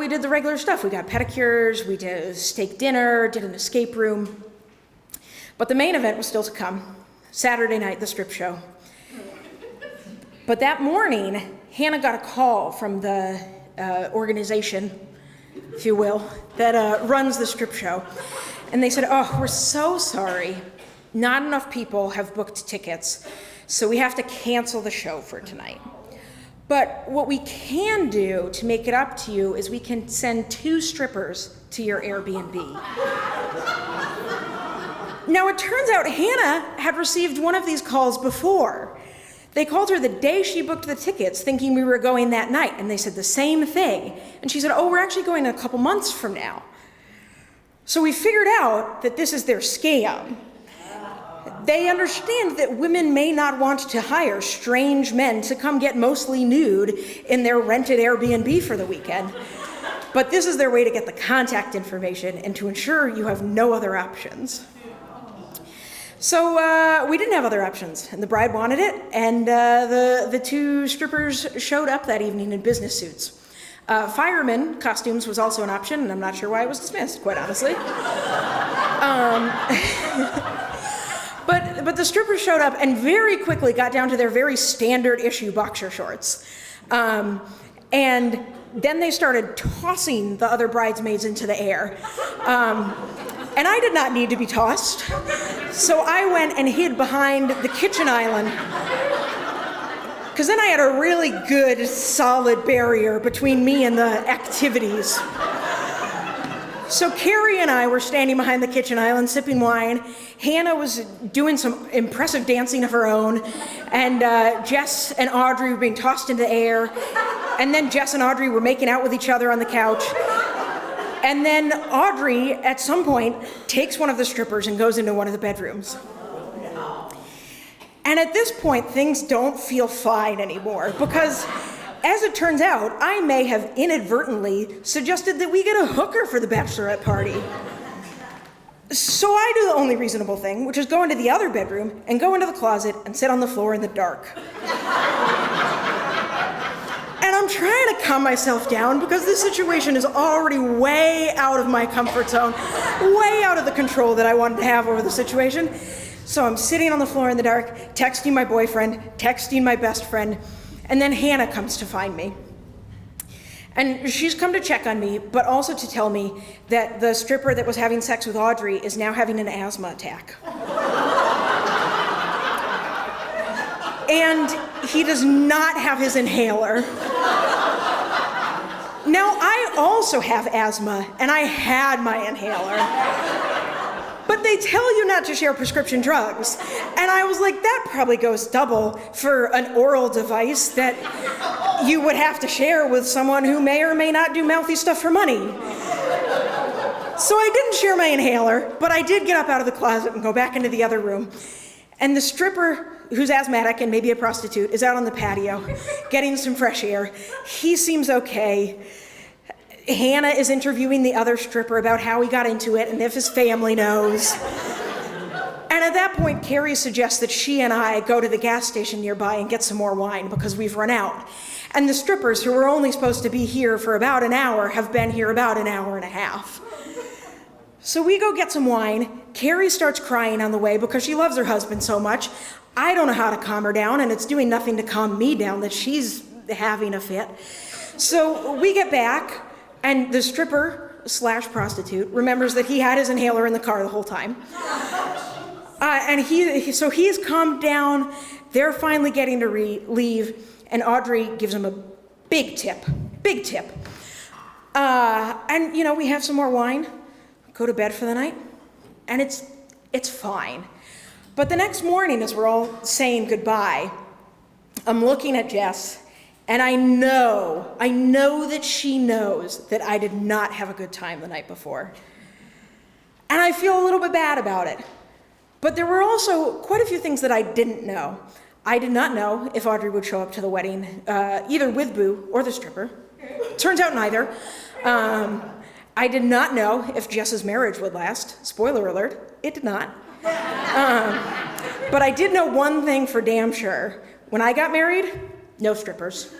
We did the regular stuff. We got pedicures, we did a steak dinner, did an escape room. But the main event was still to come. Saturday night, the strip show. But that morning, Hannah got a call from the organization, if you will, that runs the strip show. And they said, we're so sorry. Not enough people have booked tickets, so we have to cancel the show for tonight. But what we can do to make it up to you is we can send 2 strippers to your Airbnb. Now, it turns out Hannah had received one of these calls before. They called her the day she booked the tickets, thinking we were going that night, and they said the same thing. And she said, we're actually going in a couple months from now. So we figured out that this is their scam. They understand that women may not want to hire strange men to come get mostly nude in their rented Airbnb for the weekend. But this is their way to get the contact information and to ensure you have no other options. So we didn't have other options, and the bride wanted it, and the two strippers showed up that evening in business suits. Fireman costumes was also an option, and I'm not sure why it was dismissed, quite honestly. But the strippers showed up and very quickly got down to their very standard issue boxer shorts. And then they started tossing the other bridesmaids into the air. And I did not need to be tossed. So I went and hid behind the kitchen island, because then I had a really good, solid barrier between me and the activities. So Carrie and I were standing behind the kitchen island sipping wine. Hannah was doing some impressive dancing of her own. And Jess and Audrey were being tossed into the air. And then Jess and Audrey were making out with each other on the couch. And then Audrey, at some point, takes one of the strippers and goes into one of the bedrooms. And at this point, things don't feel fine anymore, because as it turns out, I may have inadvertently suggested that we get a hooker for the bachelorette party. So I do the only reasonable thing, which is go into the other bedroom and go into the closet and sit on the floor in the dark. And I'm trying to calm myself down because this situation is already way out of my comfort zone, way out of the control that I wanted to have over the situation. So I'm sitting on the floor in the dark, texting my boyfriend, texting my best friend, and then Hannah comes to find me. And she's come to check on me, but also to tell me that the stripper that was having sex with Audrey is now having an asthma attack. And he does not have his inhaler. Now, I also have asthma, and I had my inhaler. But they tell you not to share prescription drugs. And I was like, that probably goes double for an oral device that you would have to share with someone who may or may not do mouthy stuff for money. So I didn't share my inhaler, but I did get up out of the closet and go back into the other room. And the stripper, who's asthmatic and maybe a prostitute, is out on the patio getting some fresh air. He seems okay. Hannah is interviewing the other stripper about how he got into it and if his family knows. And at that point, Carrie suggests that she and I go to the gas station nearby and get some more wine because we've run out. And the strippers, who were only supposed to be here for about an hour, have been here about an hour and a half. So we go get some wine. Carrie starts crying on the way because she loves her husband so much. I don't know how to calm her down, and it's doing nothing to calm me down that she's having a fit. So we get back, and the stripper / prostitute remembers that he had his inhaler in the car the whole time. And he's calmed down. They're finally getting to leave, and Audrey gives him a big tip. And we have some more wine, go to bed for the night, and it's fine. But the next morning, as we're all saying goodbye, I'm looking at Jess, and I know that she knows that I did not have a good time the night before. And I feel a little bit bad about it. But there were also quite a few things that I didn't know. I did not know if Audrey would show up to the wedding, either with Boo or the stripper. Turns out neither. I did not know if Jess's marriage would last. Spoiler alert, it did not. But I did know one thing for damn sure. When I got married, no strippers.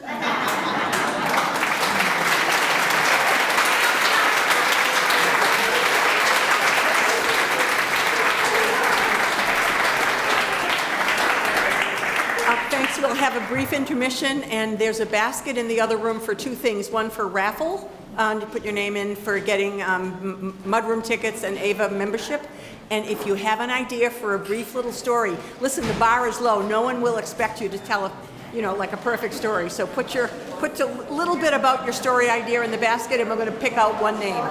Thanks. We'll have a brief intermission, and there's a basket in the other room for two things. One for raffle, to put your name in for getting Mudroom tickets and AVA membership. And if you have an idea for a brief little story, listen, the bar is low. No one will expect you to tell like a perfect story. So put a little bit about your story idea in the basket, and we're going to pick out one name.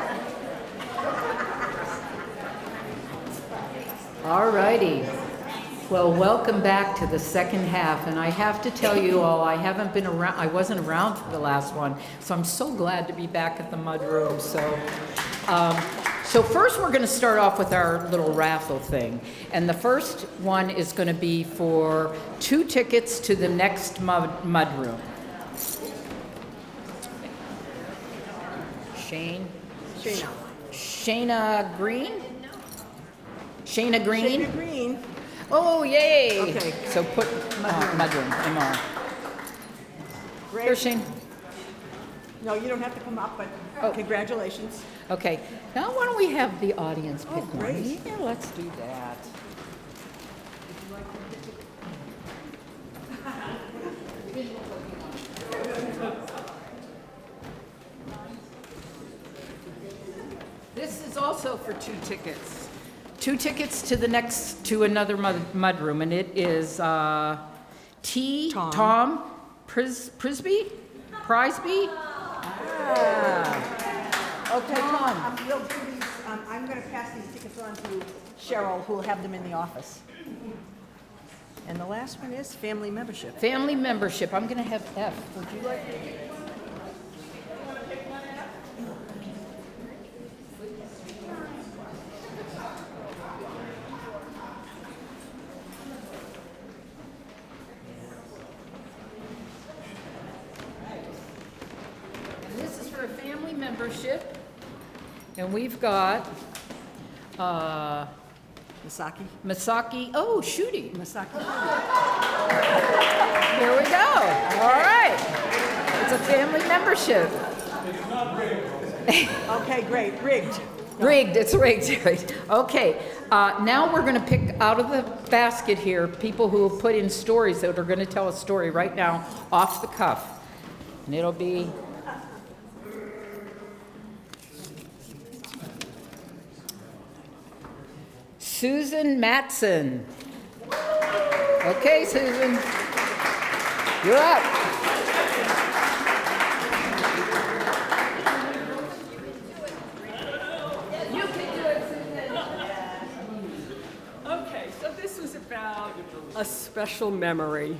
All righty. Well, welcome back to the second half, and I have to tell you all, I wasn't around for the last one, so I'm so glad to be back at the Mudroom. So first, we're going to start off with our little raffle thing. And the first one is going to be for 2 tickets to the next Mudroom. Shayna Green? Shayna Green? Shayna Green. Oh, yay! Okay. So put Mudroom, MR. Great. Here, Shane. No, you don't have to come up, but congratulations. Okay, now why don't we have the audience pick one? great. Yeah, let's do that. This is also for 2 tickets. 2 tickets to another mudroom, and it is Tom Prisby? Okay, Tom, we'll do these, I'm going to pass these tickets on to Cheryl, who will have them in the office. And the last one is family membership. Family membership, I'm gonna have F. Would you like? And this is for a family membership. And we've got, Misaki, oh, Shooty. Masaki. Here we go. All right. It's a family membership. Okay, great, rigged. Rigged, it's rigged. Right. Okay, now we're going to pick out of the basket here people who have put in stories that are going to tell a story right now off the cuff. And it'll be Susan Matson. Okay, Susan, you're up. You can do it, Susan. Okay, so this was about a special memory.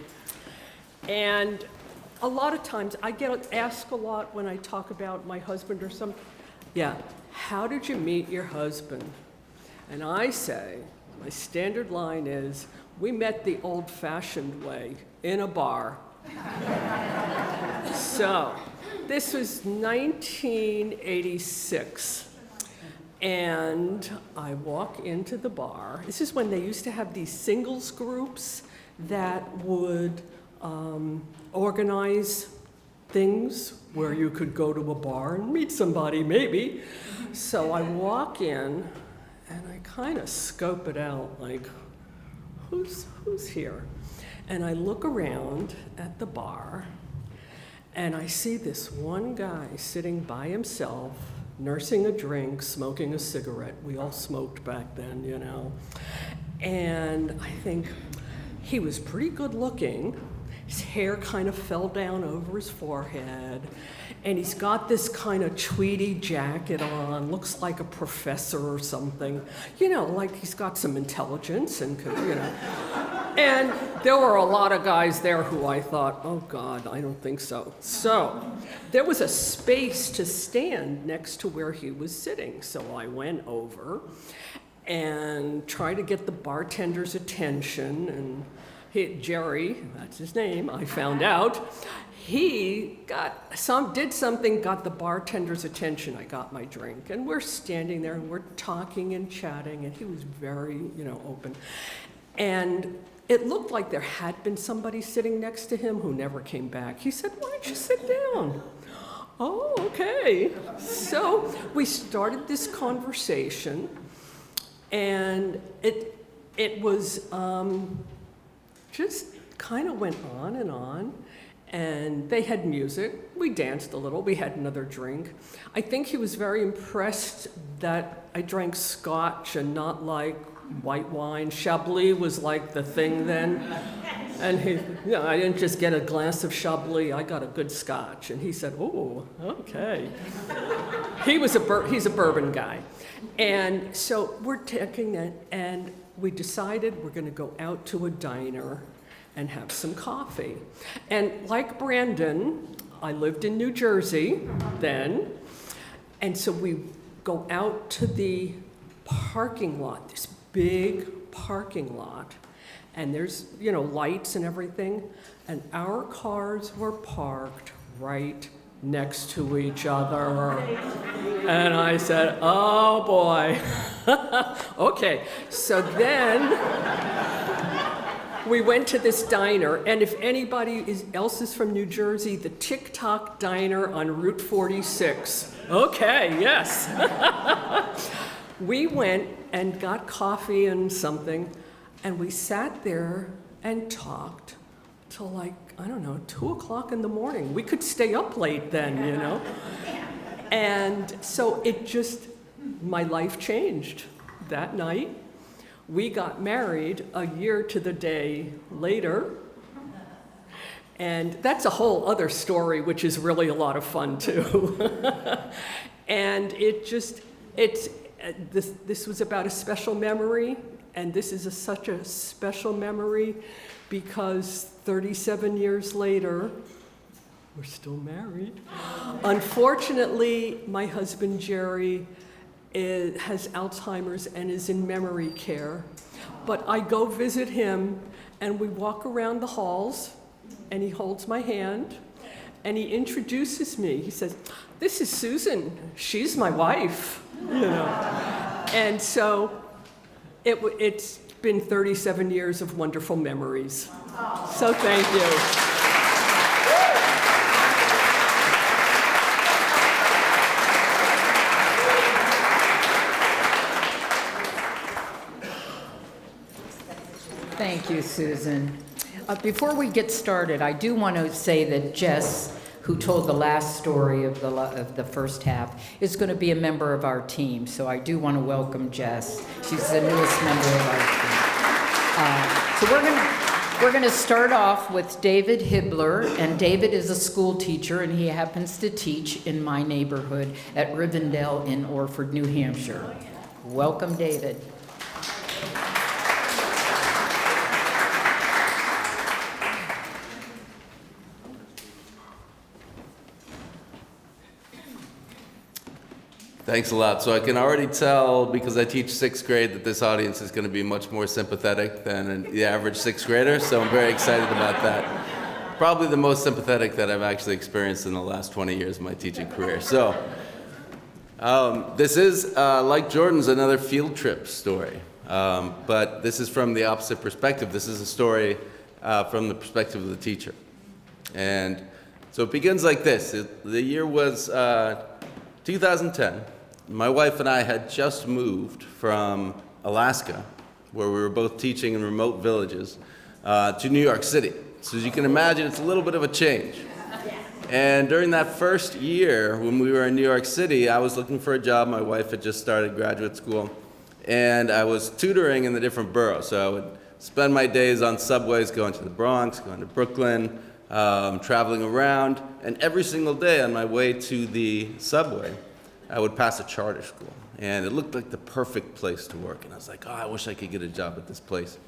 And a lot of times, I get asked a lot when I talk about my husband or something. Yeah, how did you meet your husband? And I say, my standard line is, we met the old-fashioned way, in a bar. So, this was 1986. And I walk into the bar. This is when they used to have these singles groups that would organize things where you could go to a bar and meet somebody, maybe. So I walk in, and I kind of scope it out, like, who's here? And I look around at the bar, and I see this one guy sitting by himself, nursing a drink, smoking a cigarette. We all smoked back then, you know. And I think he was pretty good looking. His hair kind of fell down over his forehead. And he's got this kind of tweedy jacket on, looks like a professor or something. You know, like he's got some intelligence and could, you know. And there were a lot of guys there who I thought, oh God, I don't think so. So there was a space to stand next to where he was sitting. So I went over and tried to get the bartender's attention. And Jerry, that's his name, I found out, he did something, got the bartender's attention. I got my drink, and we're standing there, and we're talking and chatting, and he was very, you know, open. And it looked like there had been somebody sitting next to him who never came back. He said, why don't you sit down? Oh, okay. So we started this conversation, and it was just kind of went on, and they had music. We danced a little. We had another drink. I think he was very impressed that I drank scotch and not like white wine. Chablis was like the thing then. And he, you know, I didn't just get a glass of Chablis, I got a good scotch. And he said, oh, okay. He's a bourbon guy. And so we're taking it, and we decided we're going to go out to a diner and have some coffee. And like Brandon, I lived in New Jersey then, and so we go out to the parking lot, this big parking lot, and there's, lights and everything, and our cars were parked right next to each other. And I said, oh boy. Okay, so then we went to this diner, and if anybody else is from New Jersey, the TikTok Diner on Route 46. Okay, yes. We went and got coffee and something, and we sat there and talked till 2 o'clock in the morning. We could stay up late then, And so my life changed that night. We got married a year to the day later. And that's a whole other story, which is really a lot of fun too. And this was about a special memory, and this is such a special memory because 37 years later, we're still married. Unfortunately, my husband Jerry has Alzheimer's and is in memory care. But I go visit him, and we walk around the halls, and he holds my hand, and he introduces me. He says, "This is Susan. She's my wife." And so it's been 37 years of wonderful memories. So thank you. Thank you, Susan. Before we get started, I do want to say that Jess, who told the last story of the first half, is going to be a member of our team. So I do want to welcome Jess. She's the newest member of our team. So we're going to start off with David Hibbler, and David is a school teacher, and he happens to teach in my neighborhood at Rivendell in Orford, New Hampshire. Welcome, David. Thanks a lot. So I can already tell, because I teach sixth grade, that this audience is going to be much more sympathetic than the average sixth grader, so I'm very excited about that. Probably the most sympathetic that I've actually experienced in the last 20 years of my teaching career. So this is, like Jordan's, another field trip story, but this is from the opposite perspective. This is a story from the perspective of the teacher. And so it begins like this. The year was 2010. My wife and I had just moved from Alaska, where we were both teaching in remote villages, to New York City. So as you can imagine, it's a little bit of a change. And during that first year, when we were in New York City, I was looking for a job. My wife had just started graduate school, and I was tutoring in the different boroughs. So I would spend my days on subways, going to the Bronx, going to Brooklyn, traveling around, and every single day on my way to the subway, I would pass a charter school, and it looked like the perfect place to work. And I was like, oh, I wish I could get a job at this place.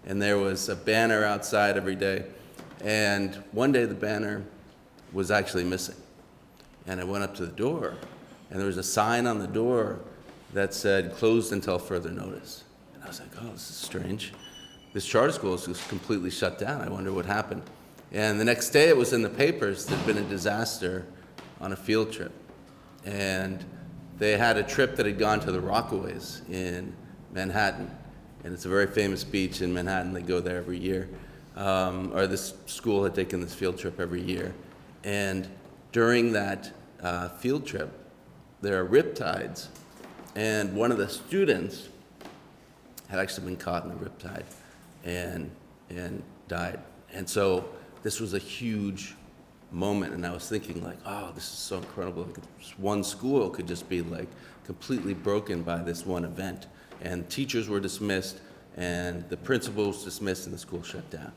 And there was a banner outside every day, and one day the banner was actually missing. And I went up to the door, and there was a sign on the door that said, closed until further notice. And I was like, oh, this is strange. This charter school is just completely shut down. I wonder what happened. And the next day it was in the papers. There'd been a disaster on a field trip. And they had a trip that had gone to the Rockaways in Manhattan. And it's a very famous beach in Manhattan. They go there every year. Or this school had taken this field trip every year. And during that field trip, there are riptides. And one of the students had actually been caught in a riptide and died. And so this was a huge moment, and I was thinking like, oh, this is so incredible. Like, one school could just be like completely broken by this one event. And teachers were dismissed, and the principal was dismissed, and the school shut down.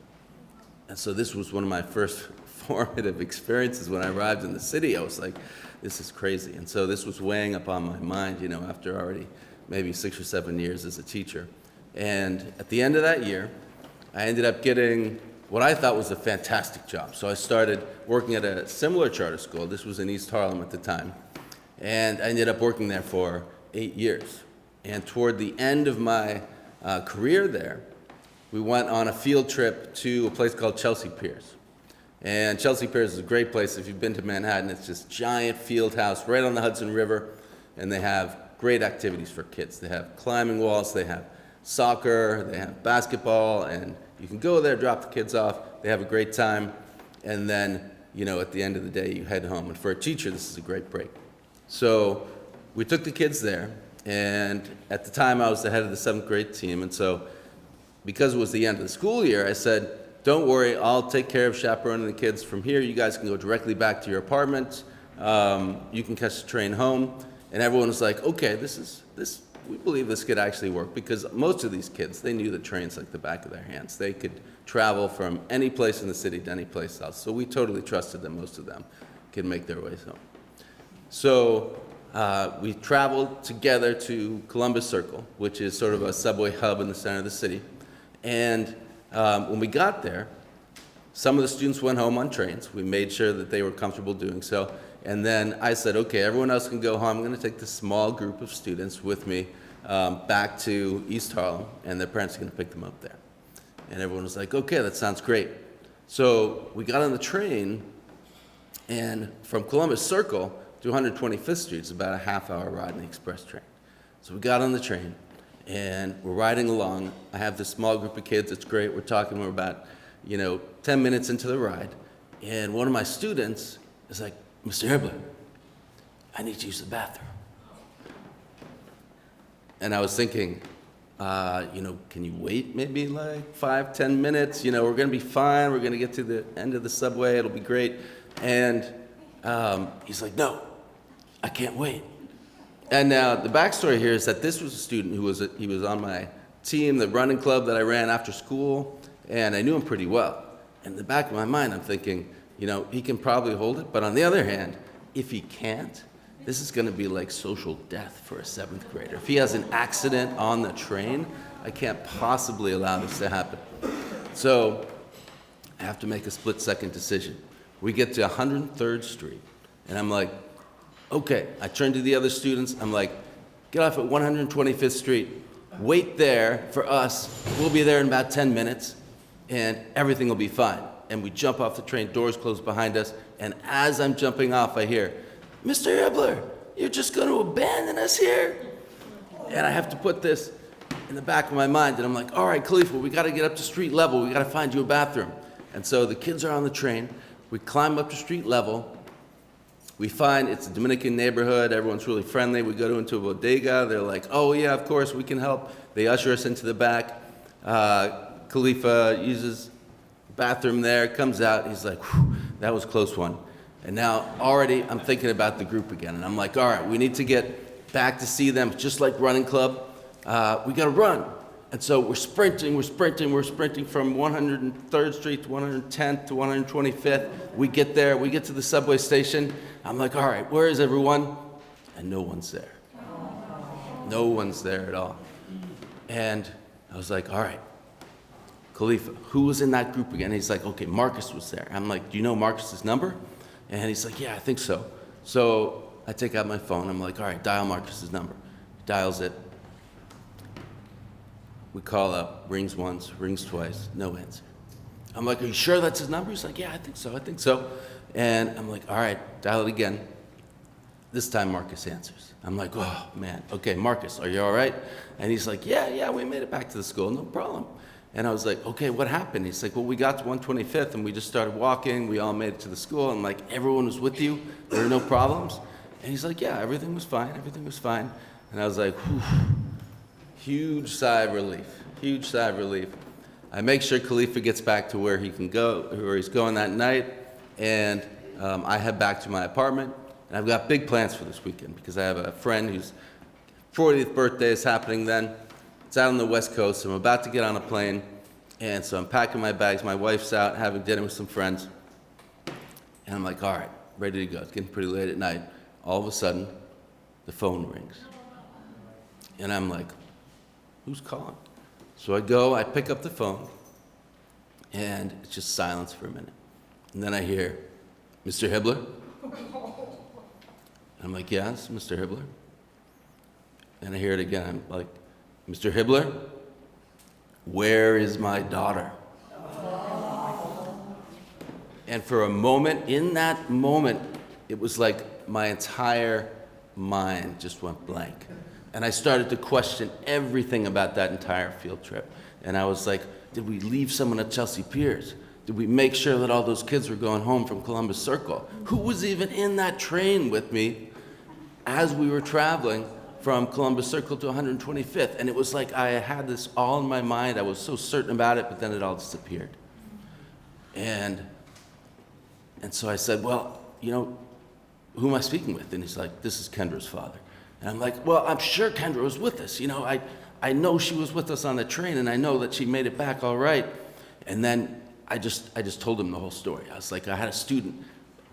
And so this was one of my first formative experiences when I arrived in the city. I was like, this is crazy. And so this was weighing upon my mind, you know, after already maybe 6 or 7 years as a teacher. And at the end of that year, I ended up getting what I thought was a fantastic job. So I started working at a similar charter school. This was in East Harlem at the time. And I ended up working there for 8 years. And toward the end of my career there, we went on a field trip to a place called Chelsea Piers. And Chelsea Piers is a great place. If you've been to Manhattan, it's this giant field house right on the Hudson River, and they have great activities for kids. They have climbing walls, they have soccer, they have basketball, and you can go there, drop the kids off, they have a great time, and then, at the end of the day, you head home. And for a teacher, this is a great break. So we took the kids there, and at the time, I was the head of the 7th grade team, and so because it was the end of the school year, I said, don't worry, I'll take care of chaperoning the kids from here. You guys can go directly back to your apartment. You can catch the train home. And everyone was like, okay, we believe this could actually work, because most of these kids, they knew the trains like the back of their hands. They could travel from any place in the city to any place else. So we totally trusted that most of them could make their ways home. So we traveled together to Columbus Circle, which is sort of a subway hub in the center of the city. And when we got there, some of the students went home on trains. We made sure that they were comfortable doing so. And then I said, okay, everyone else can go home. I'm going to take this small group of students with me back to East Harlem, and their parents are going to pick them up there. And everyone was like, okay, that sounds great. So we got on the train, and from Columbus Circle to 125th Street is about a half-hour ride in the express train. So we got on the train, and we're riding along. I have this small group of kids. It's great. We're talking. We're about, 10 minutes into the ride, and one of my students is like, Mr. Hibbler, I need to use the bathroom. And I was thinking, can you wait maybe like 5-10 minutes? We're going to be fine. We're going to get to the end of the subway. It'll be great. And he's like, no, I can't wait. And now the backstory here is that this was a student he was on my team, the running club that I ran after school, and I knew him pretty well. And in the back of my mind, I'm thinking, he can probably hold it, but on the other hand, if he can't, this is going to be like social death for a 7th grader. If he has an accident on the train, I can't possibly allow this to happen. So I have to make a split-second decision. We get to 103rd Street, and I'm like, okay. I turn to the other students. I'm like, get off at 125th Street. Wait there for us. We'll be there in about 10 minutes, and everything will be fine. And we jump off the train, doors close behind us, and as I'm jumping off, I hear, Mr. Hibbler, you're just going to abandon us here? And I have to put this in the back of my mind, and I'm like, all right, Khalifa, we got to get up to street level. We got to find you a bathroom. And so the kids are on the train. We climb up to street level. We find it's a Dominican neighborhood. Everyone's really friendly. We go into a bodega. They're like, oh, yeah, of course, we can help. They usher us into the back. Khalifa uses bathroom there, comes out, he's like, whew, that was a close one. And now already I'm thinking about the group again, and I'm like, all right, we need to get back to see them, just like running club. We gotta run. And so we're sprinting from 103rd Street to 110th to 125th. We get there, we get to the subway station. I'm like, all right, where is everyone? And no one's there. No one's there at all. And I was like, all right, Khalifa, who was in that group again? And he's like, okay, Marcus was there. I'm like, do you know Marcus's number? And he's like, yeah, I think so. So I take out my phone. I'm like, all right, dial Marcus's number. He dials it. We call up, rings once, rings twice, no answer. I'm like, are you sure that's his number? He's like, yeah, I think so. And I'm like, all right, dial it again. This time Marcus answers. I'm like, oh, man. Okay, Marcus, are you all right? And he's like, yeah, we made it back to the school, no problem. And I was like, okay, what happened? He's like, well, we got to 125th, and we just started walking. We all made it to the school. I'm like, everyone was with you? There were no problems? And he's like, yeah, everything was fine. And I was like, whew. Huge sigh of relief. I make sure Khalifa gets back to where he can go, where he's going that night, and I head back to my apartment. And I've got big plans for this weekend because I have a friend whose 40th birthday is happening then. It's out on the West Coast. I'm about to get on a plane, and so I'm packing my bags. My wife's out having dinner with some friends, and I'm like, all right, ready to go. It's getting pretty late at night. All of a sudden, the phone rings, and I'm like, who's calling? So I go, I pick up the phone, and it's just silence for a minute, and then I hear, Mr. Hibbler? I'm like, yes, Mr. Hibbler. And I hear it again. I'm like, Mr. Hibbler, where is my daughter? And for a moment, in that moment, it was like my entire mind just went blank. And I started to question everything about that entire field trip. And I was like, did we leave someone at Chelsea Piers? Did we make sure that all those kids were going home from Columbus Circle? Who was even in that train with me as we were traveling from Columbus Circle to 125th? And it was like I had this all in my mind. I was so certain about it, but then it all disappeared. And so I said, well, you know, who am I speaking with? And he's like, this is Kendra's father. And I'm like, well, I'm sure Kendra was with us. You know, I know she was with us on the train, and I know that she made it back all right. And then I just told him the whole story. I was like, I had a student,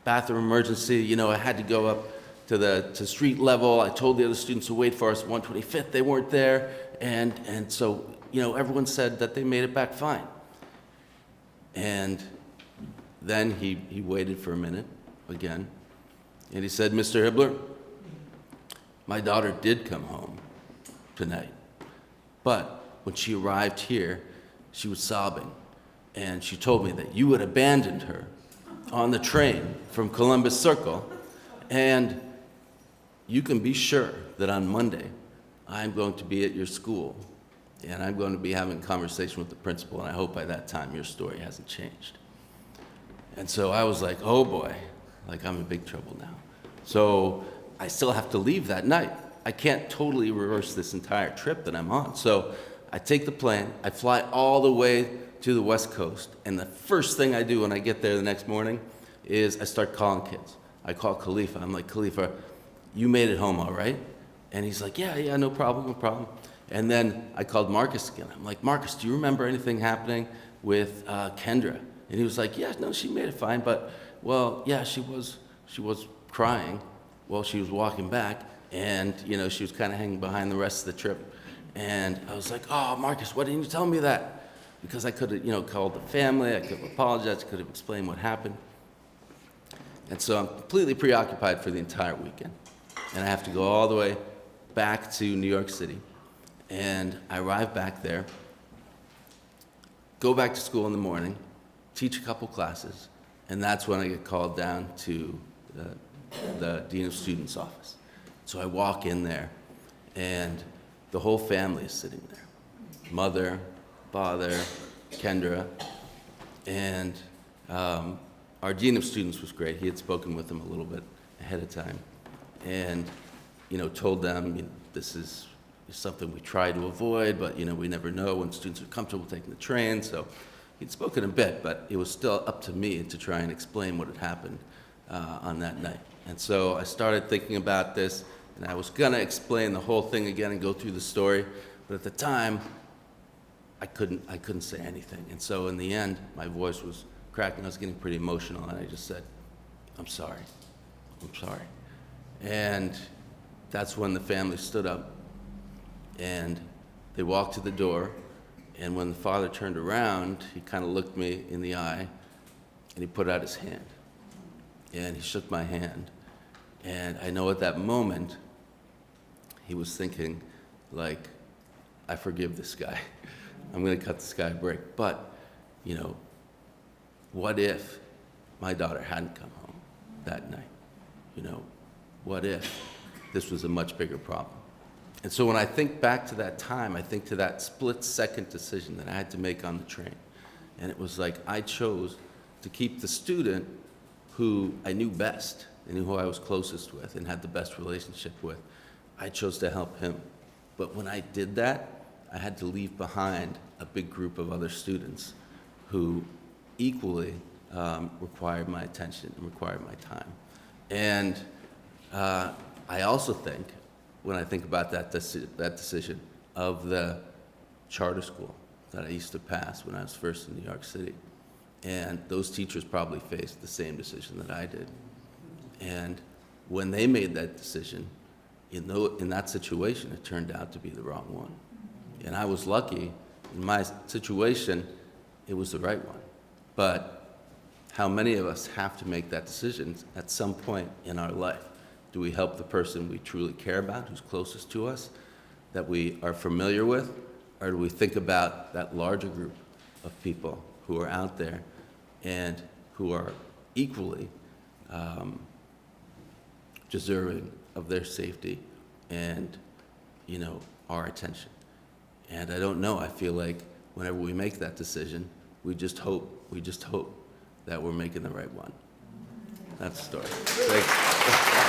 bathroom emergency, you know, I had to go up to street level. I told the other students to wait for us at 125th. They weren't there. And so, you know, everyone said that they made it back fine. And then he waited for a minute again, and he said, Mr. Hibbler, my daughter did come home tonight, but when she arrived here, she was sobbing, and she told me that you had abandoned her on the train from Columbus Circle, and you can be sure that on Monday, I'm going to be at your school, and I'm going to be having a conversation with the principal, and I hope by that time your story hasn't changed. And so I was like, oh boy, like I'm in big trouble now. So I still have to leave that night. I can't totally reverse this entire trip that I'm on. So I take the plane, I fly all the way to the West Coast, and the first thing I do when I get there the next morning is I start calling kids. I call Khalifa. I'm like, Khalifa, you made it home all right? And he's like, yeah, no problem. And then I called Marcus again. I'm like, Marcus, do you remember anything happening with Kendra? And he was like, yeah, no, she made it fine, but, well, yeah, she was crying while she was walking back, and, you know, she was kind of hanging behind the rest of the trip. And I was like, oh, Marcus, why didn't you tell me that? Because I could have, you know, called the family, I could have apologized, I could have explained what happened. And so I'm completely preoccupied for the entire weekend. And I have to go all the way back to New York City. And I arrive back there, go back to school in the morning, teach a couple classes, and that's when I get called down to the Dean of Students' office. So I walk in there, and the whole family is sitting there. Mother, father, Kendra, and our Dean of Students was great. He had spoken with them a little bit ahead of time, and, you know, told them, you know, this is something we try to avoid, but, you know, we never know when students are comfortable taking the train, so he'd spoken a bit, but it was still up to me to try and explain what had happened on that night. And so I started thinking about this, and I was gonna explain the whole thing again and go through the story, but at the time, I couldn't say anything. And so in the end, my voice was cracking, I was getting pretty emotional, and I just said, I'm sorry. And that's when the family stood up, and they walked to the door, and when the father turned around, he kind of looked me in the eye, and he put out his hand. And he shook my hand. And I know at that moment, he was thinking, like, I forgive this guy. I'm going to cut this guy a break. But, you know, what if my daughter hadn't come home that night? You know, what if this was a much bigger problem? And so when I think back to that time, I think to that split-second decision that I had to make on the train. And it was like I chose to keep the student who I knew best and who I was closest with and had the best relationship with. I chose to help him. But when I did that, I had to leave behind a big group of other students who equally required my attention and required my time. And I also think, when I think about that decision of the charter school that I used to pass when I was first in New York City. And those teachers probably faced the same decision that I did. And when they made that decision, in that situation, it turned out to be the wrong one. And I was lucky. In my situation, it was the right one. But how many of us have to make that decision at some point in our life? Do we help the person we truly care about, who's closest to us, that we are familiar with? Or do we think about that larger group of people who are out there and who are equally deserving of their safety and, our attention? And I don't know, I feel like whenever we make that decision, we just hope that we're making the right one. That's the story. Thanks.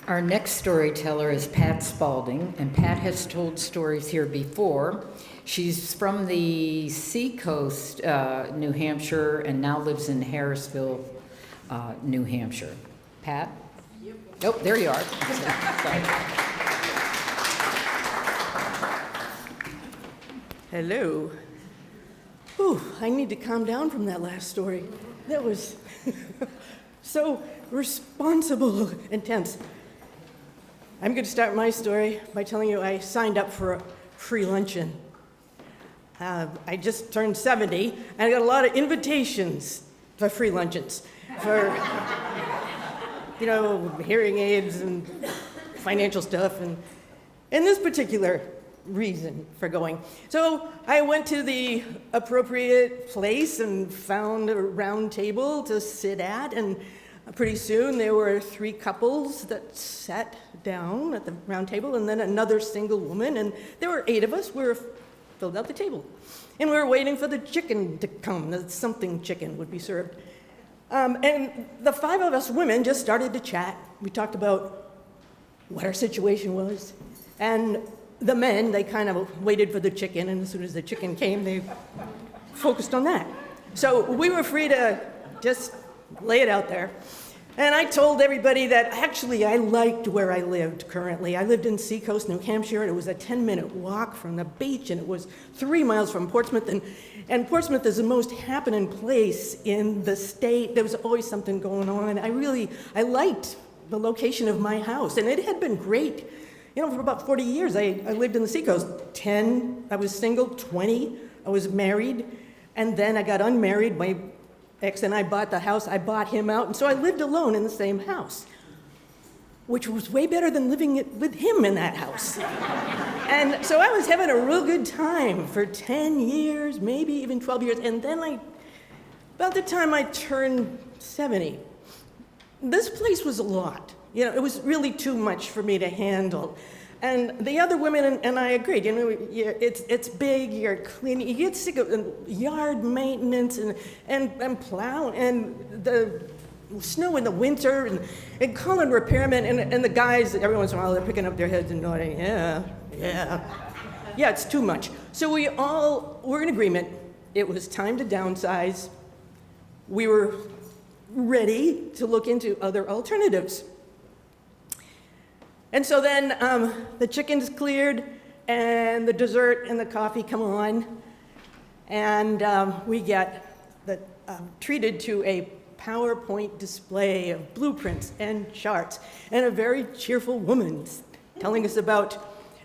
Our next storyteller is Pat Spalding, and Pat has told stories here before. She's from the Seacoast, New Hampshire, and now lives in Harrisville, New Hampshire. Pat? Yep. Oh, there you are. Sorry. Hello. Whew, I need to calm down from that last story. That was so responsible and tense. I'm going to start my story by telling you I signed up for a free luncheon. I just turned 70, and I got a lot of invitations for free luncheons for, hearing aids and financial stuff, and this particular reason for going. So I went to the appropriate place and found a round table to sit at, and pretty soon there were 3 couples that sat down at the round table, and then another single woman, and there were 8 of us. We were filled out the table, and we were waiting for the chicken to come. The something chicken would be served, and the 5 of us women just started to chat. We talked about what our situation was, and the men, they kind of waited for the chicken, and as soon as the chicken came, they focused on that. So we were free to just lay it out there. And I told everybody that actually I liked where I lived currently. I lived in Seacoast, New Hampshire, and it was a 10-minute walk from the beach, and it was 3 miles from Portsmouth. And Portsmouth is the most happening place in the state. There was always something going on. I liked the location of my house, and it had been great. For about 40 years, I lived in the Seacoast. 10, I was single. 20, I was married. And then I got unmarried. My ex and I bought the house. I bought him out, and so I lived alone in the same house, which was way better than living with him in that house. And so I was having a real good time for 10 years, maybe even 12 years, and then about the time I turned 70, this place was a lot. It was really too much for me to handle. And the other women and I agreed, it's big, you're cleaning, you get sick of yard maintenance and plowing, and the snow in the winter, and calling repairmen, and the guys, every once in a while, they're picking up their heads and nodding, yeah, it's too much. So we all were in agreement. It was time to downsize. We were ready to look into other alternatives. And so then the chicken's cleared, and the dessert and the coffee come on, and we get treated to a PowerPoint display of blueprints and charts, and a very cheerful woman telling us about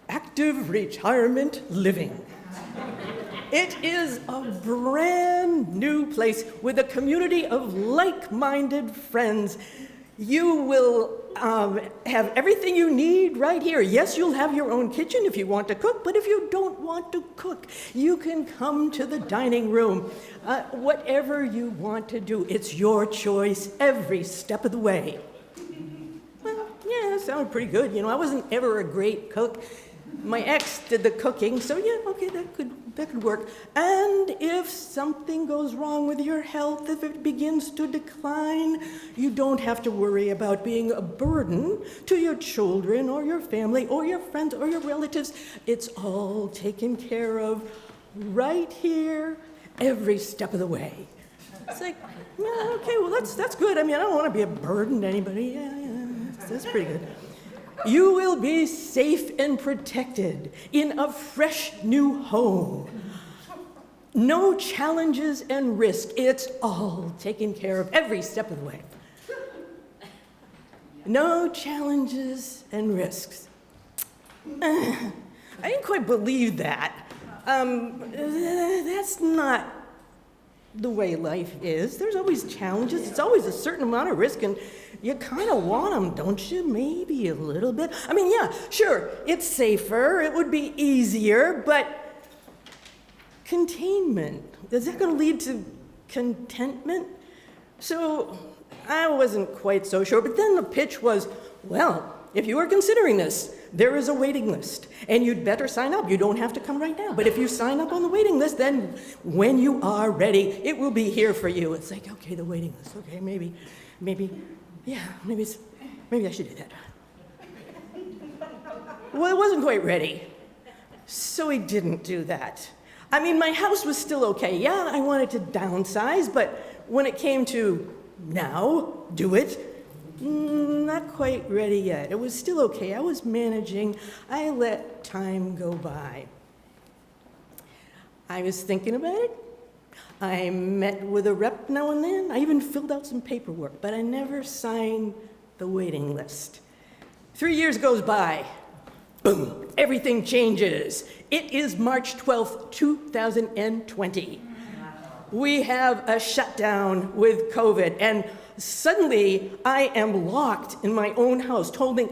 active retirement living. It is a brand new place with a community of like-minded friends. You will have everything you need right here. Yes, you'll have your own kitchen if you want to cook, but if you don't want to cook, you can come to the dining room. Whatever you want to do, it's your choice every step of the way. Well, yeah, that sounded pretty good. I wasn't ever a great cook. My ex did the cooking, so yeah, okay, that could work. And if something goes wrong with your health, if it begins to decline, you don't have to worry about being a burden to your children or your family or your friends or your relatives. It's all taken care of right here, every step of the way. It's like, yeah, okay, well, that's good. I don't want to be a burden to anybody. Yeah, that's pretty good. You will be safe and protected in a fresh new home. No challenges and risk. It's all taken care of every step of the way. No challenges and risks. I didn't quite believe that. That's not the way life is. There's always challenges. It's always a certain amount of risk, and you kind of want them, don't you? Maybe a little bit. I mean, yeah, sure, it's safer, it would be easier, but containment, is that going to lead to contentment? So I wasn't quite so sure, but then the pitch was, well, if you are considering this, there is a waiting list, and you'd better sign up. You don't have to come right now, but if you sign up on the waiting list, then when you are ready, it will be here for you. It's like, okay, the waiting list, okay, maybe I should do that. Well, I wasn't quite ready, so we didn't do that. I mean, my house was still okay. Yeah, I wanted to downsize, but when it came to now, do it, not quite ready yet. It was still okay. I was managing. I let time go by. I was thinking about it. I met with a rep now and then. I even filled out some paperwork, but I never signed the waiting list. 3 years goes by. Boom, everything changes. It is March 12th, 2020. We have a shutdown with COVID, and suddenly I am locked in my own house, told me,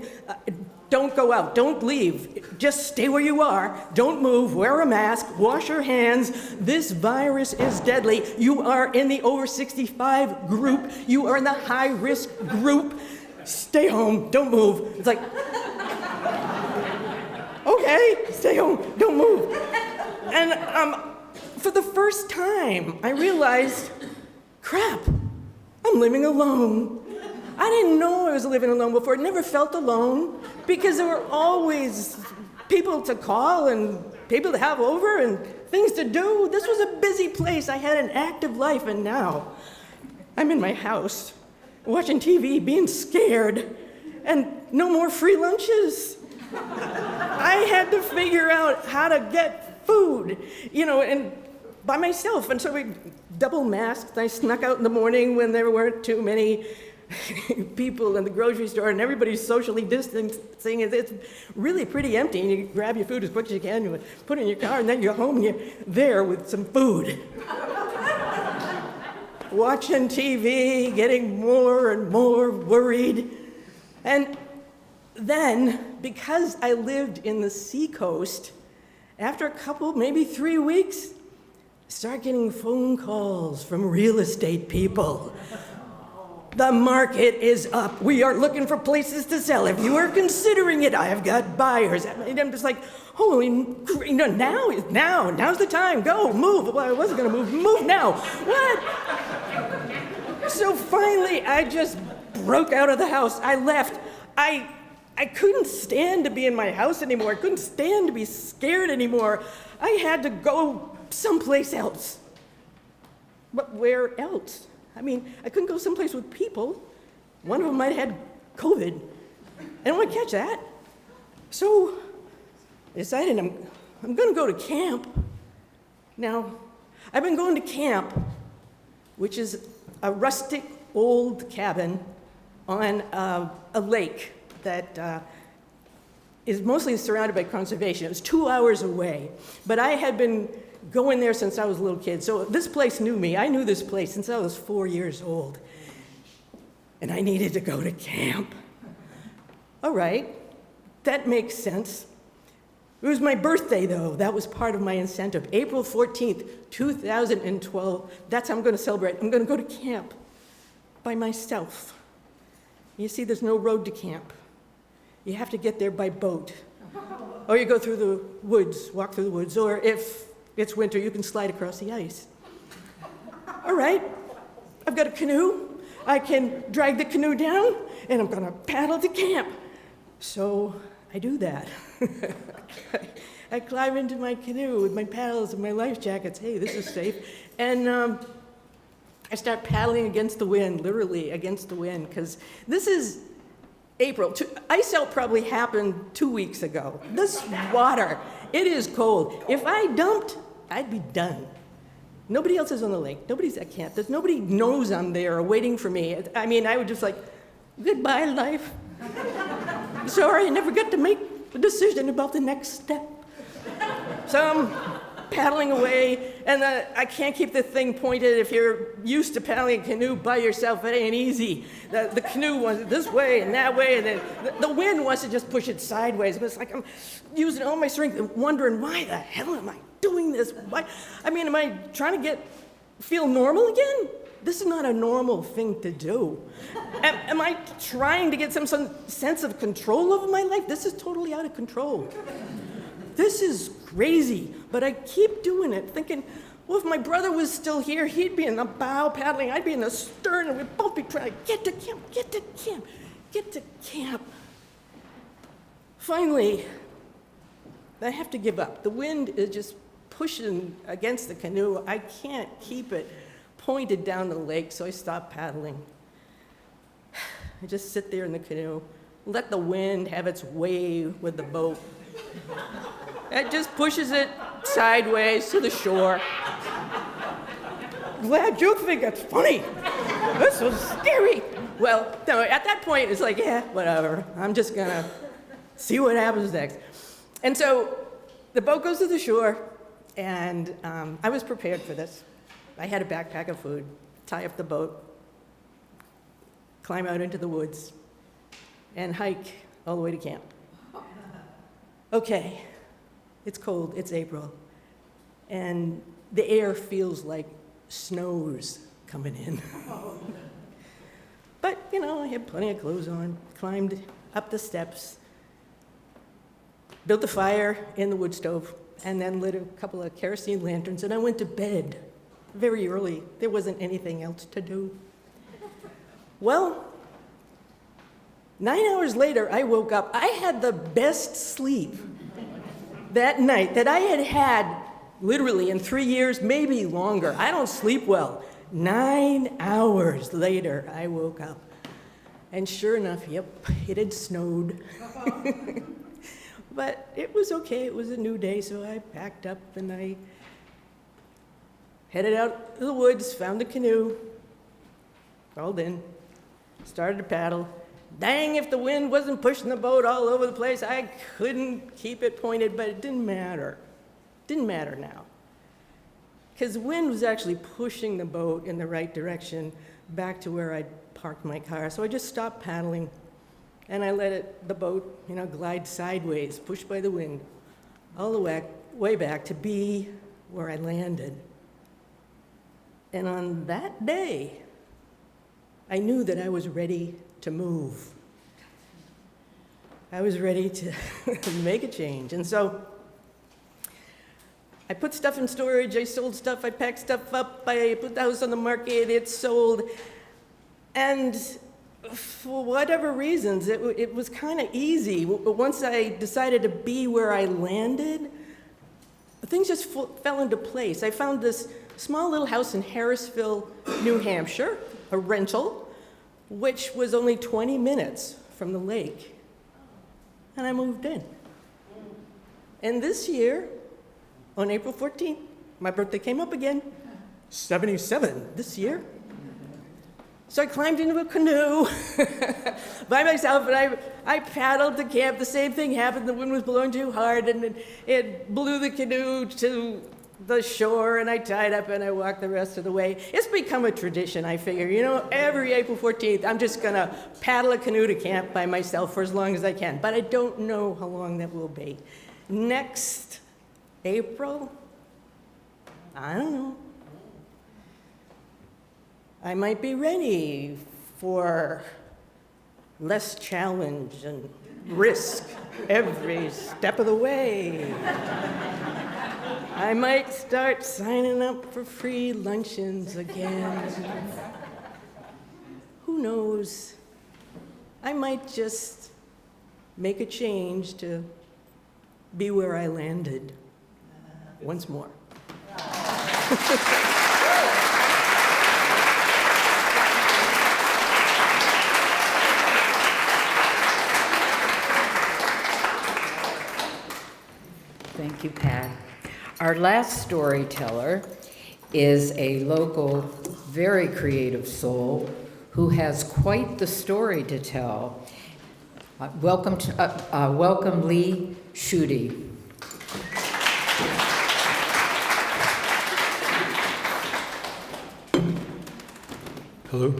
don't go out, don't leave, just stay where you are, don't move, wear a mask, wash your hands, this virus is deadly. You are in the over 65 group, you are in the high risk group, stay home, don't move. It's like, okay, stay home, don't move. And for the first time, I realized, crap, I'm living alone. I didn't know I was living alone before. I never felt alone because there were always people to call and people to have over and things to do. This was a busy place. I had an active life, and now I'm in my house watching TV, being scared, and no more free lunches. I had to figure out how to get food, and by myself. And so we double masked. I snuck out in the morning when there weren't too many people in the grocery store and everybody's socially distancing. It's really pretty empty, and you grab your food as quick as you can, you put it in your car, and then you're home and you're there with some food. Watching TV, getting more and more worried. And then, because I lived in the seacoast, after a couple, maybe 3 weeks, start getting phone calls from real estate people. The market is up. We are looking for places to sell. If you are considering it, I have got buyers. And I'm just like, holy, now's the time. Go, move. Well, I wasn't going to move now. What? So finally, I just broke out of the house. I left. I couldn't stand to be in my house anymore. I couldn't stand to be scared anymore. I had to go someplace else. But where else? I mean, I couldn't go someplace with people. One of them might have had COVID. I don't want to catch that. So I decided I'm going to go to camp. Now, I've been going to camp, which is a rustic old cabin on a lake that is mostly surrounded by conservation. It was 2 hours away, but I had been going there since I was a little kid. So this place knew me. I knew this place since I was 4 years old. And I needed to go to camp. All right, that makes sense. It was my birthday, though. That was part of my incentive. April 14th, 2012. That's how I'm going to celebrate. I'm going to go to camp by myself. You see, there's no road to camp. You have to get there by boat. Or you go through the woods, walk through the woods, or if it's winter, you can slide across the ice. All right, I've got a canoe. I can drag the canoe down, and I'm gonna paddle to camp. So I do that. I climb into my canoe with my paddles and my life jackets. Hey, this is safe. And I start paddling against the wind, literally against the wind, because this is April. Ice out probably happened 2 weeks ago. This water, it is cold. If I dumped, I'd be done. Nobody else is on the lake. Nobody's at camp. There's nobody knows I'm there waiting for me. I mean, I would just like, goodbye, life. Sorry, I never got to make a decision about the next step. So I'm paddling away, and I can't keep the thing pointed. If you're used to paddling a canoe by yourself, it ain't easy. The canoe wants it this way and that way, and then the wind wants to just push it sideways. But it's like I'm using all my strength and wondering, why the hell am I doing this? Why? I mean, am I trying to feel normal again? This is not a normal thing to do. Am I trying to get some sense of control over my life? This is totally out of control. This is crazy, but I keep doing it, thinking, well, if my brother was still here, he'd be in the bow paddling, I'd be in the stern, and we'd both be trying to get to camp, get to camp, get to camp. Finally, I have to give up. The wind is just pushing against the canoe. I can't keep it pointed down the lake, so I stop paddling. I just sit there in the canoe, let the wind have its way with the boat. It just pushes it sideways to the shore. Glad you think it's funny. This was scary. Well, no, at that point, it's like, yeah, whatever. I'm just gonna see what happens next. And so the boat goes to the shore, and I was prepared for this. I had a backpack of food, tie up the boat, climb out into the woods, and hike all the way to camp. Okay, it's cold, it's April, and the air feels like snow's coming in. But, you know, I had plenty of clothes on, climbed up the steps, built a fire in the wood stove, and then lit a couple of kerosene lanterns, and I went to bed very early. There wasn't anything else to do. Well, 9 hours later, I woke up. I had the best sleep that night that I had had literally in 3 years, maybe longer. I don't sleep well. 9 hours later, I woke up. And sure enough, yep, it had snowed. But it was okay. It was a new day, so I packed up and I headed out to the woods, found a canoe, crawled in, started to paddle. Dang, if the wind wasn't pushing the boat all over the place, I couldn't keep it pointed, but it didn't matter. Didn't matter now. Because the wind was actually pushing the boat in the right direction back to where I'd parked my car. So I just stopped paddling, and I let the boat, glide sideways, pushed by the wind, all the way back to be where I landed. And on that day, I knew that I was ready to move. I was ready to make a change. And so I put stuff in storage, I sold stuff, I packed stuff up, I put the house on the market, it sold. And for whatever reasons, it was kind of easy. Once I decided to be where I landed, things just fell into place. I found this small little house in Harrisville, New Hampshire, a rental, which was only 20 minutes from the lake. And I moved in. And this year, on April 14th, my birthday came up again, 77 this year. So I climbed into a canoe by myself, and I paddled to camp. The same thing happened. The wind was blowing too hard, and it blew the canoe to the shore, and I tied up, and I walked the rest of the way. It's become a tradition, I figure. Every April 14th, I'm just going to paddle a canoe to camp by myself for as long as I can. But I don't know how long that will be. Next April, I don't know. I might be ready for less challenge and risk every step of the way. I might start signing up for free luncheons again. Who knows? I might just make a change to be where I landed once more. Thank you, Pat. Our last storyteller is a local, very creative soul who has quite the story to tell. Welcome Lee Schutte. Hello.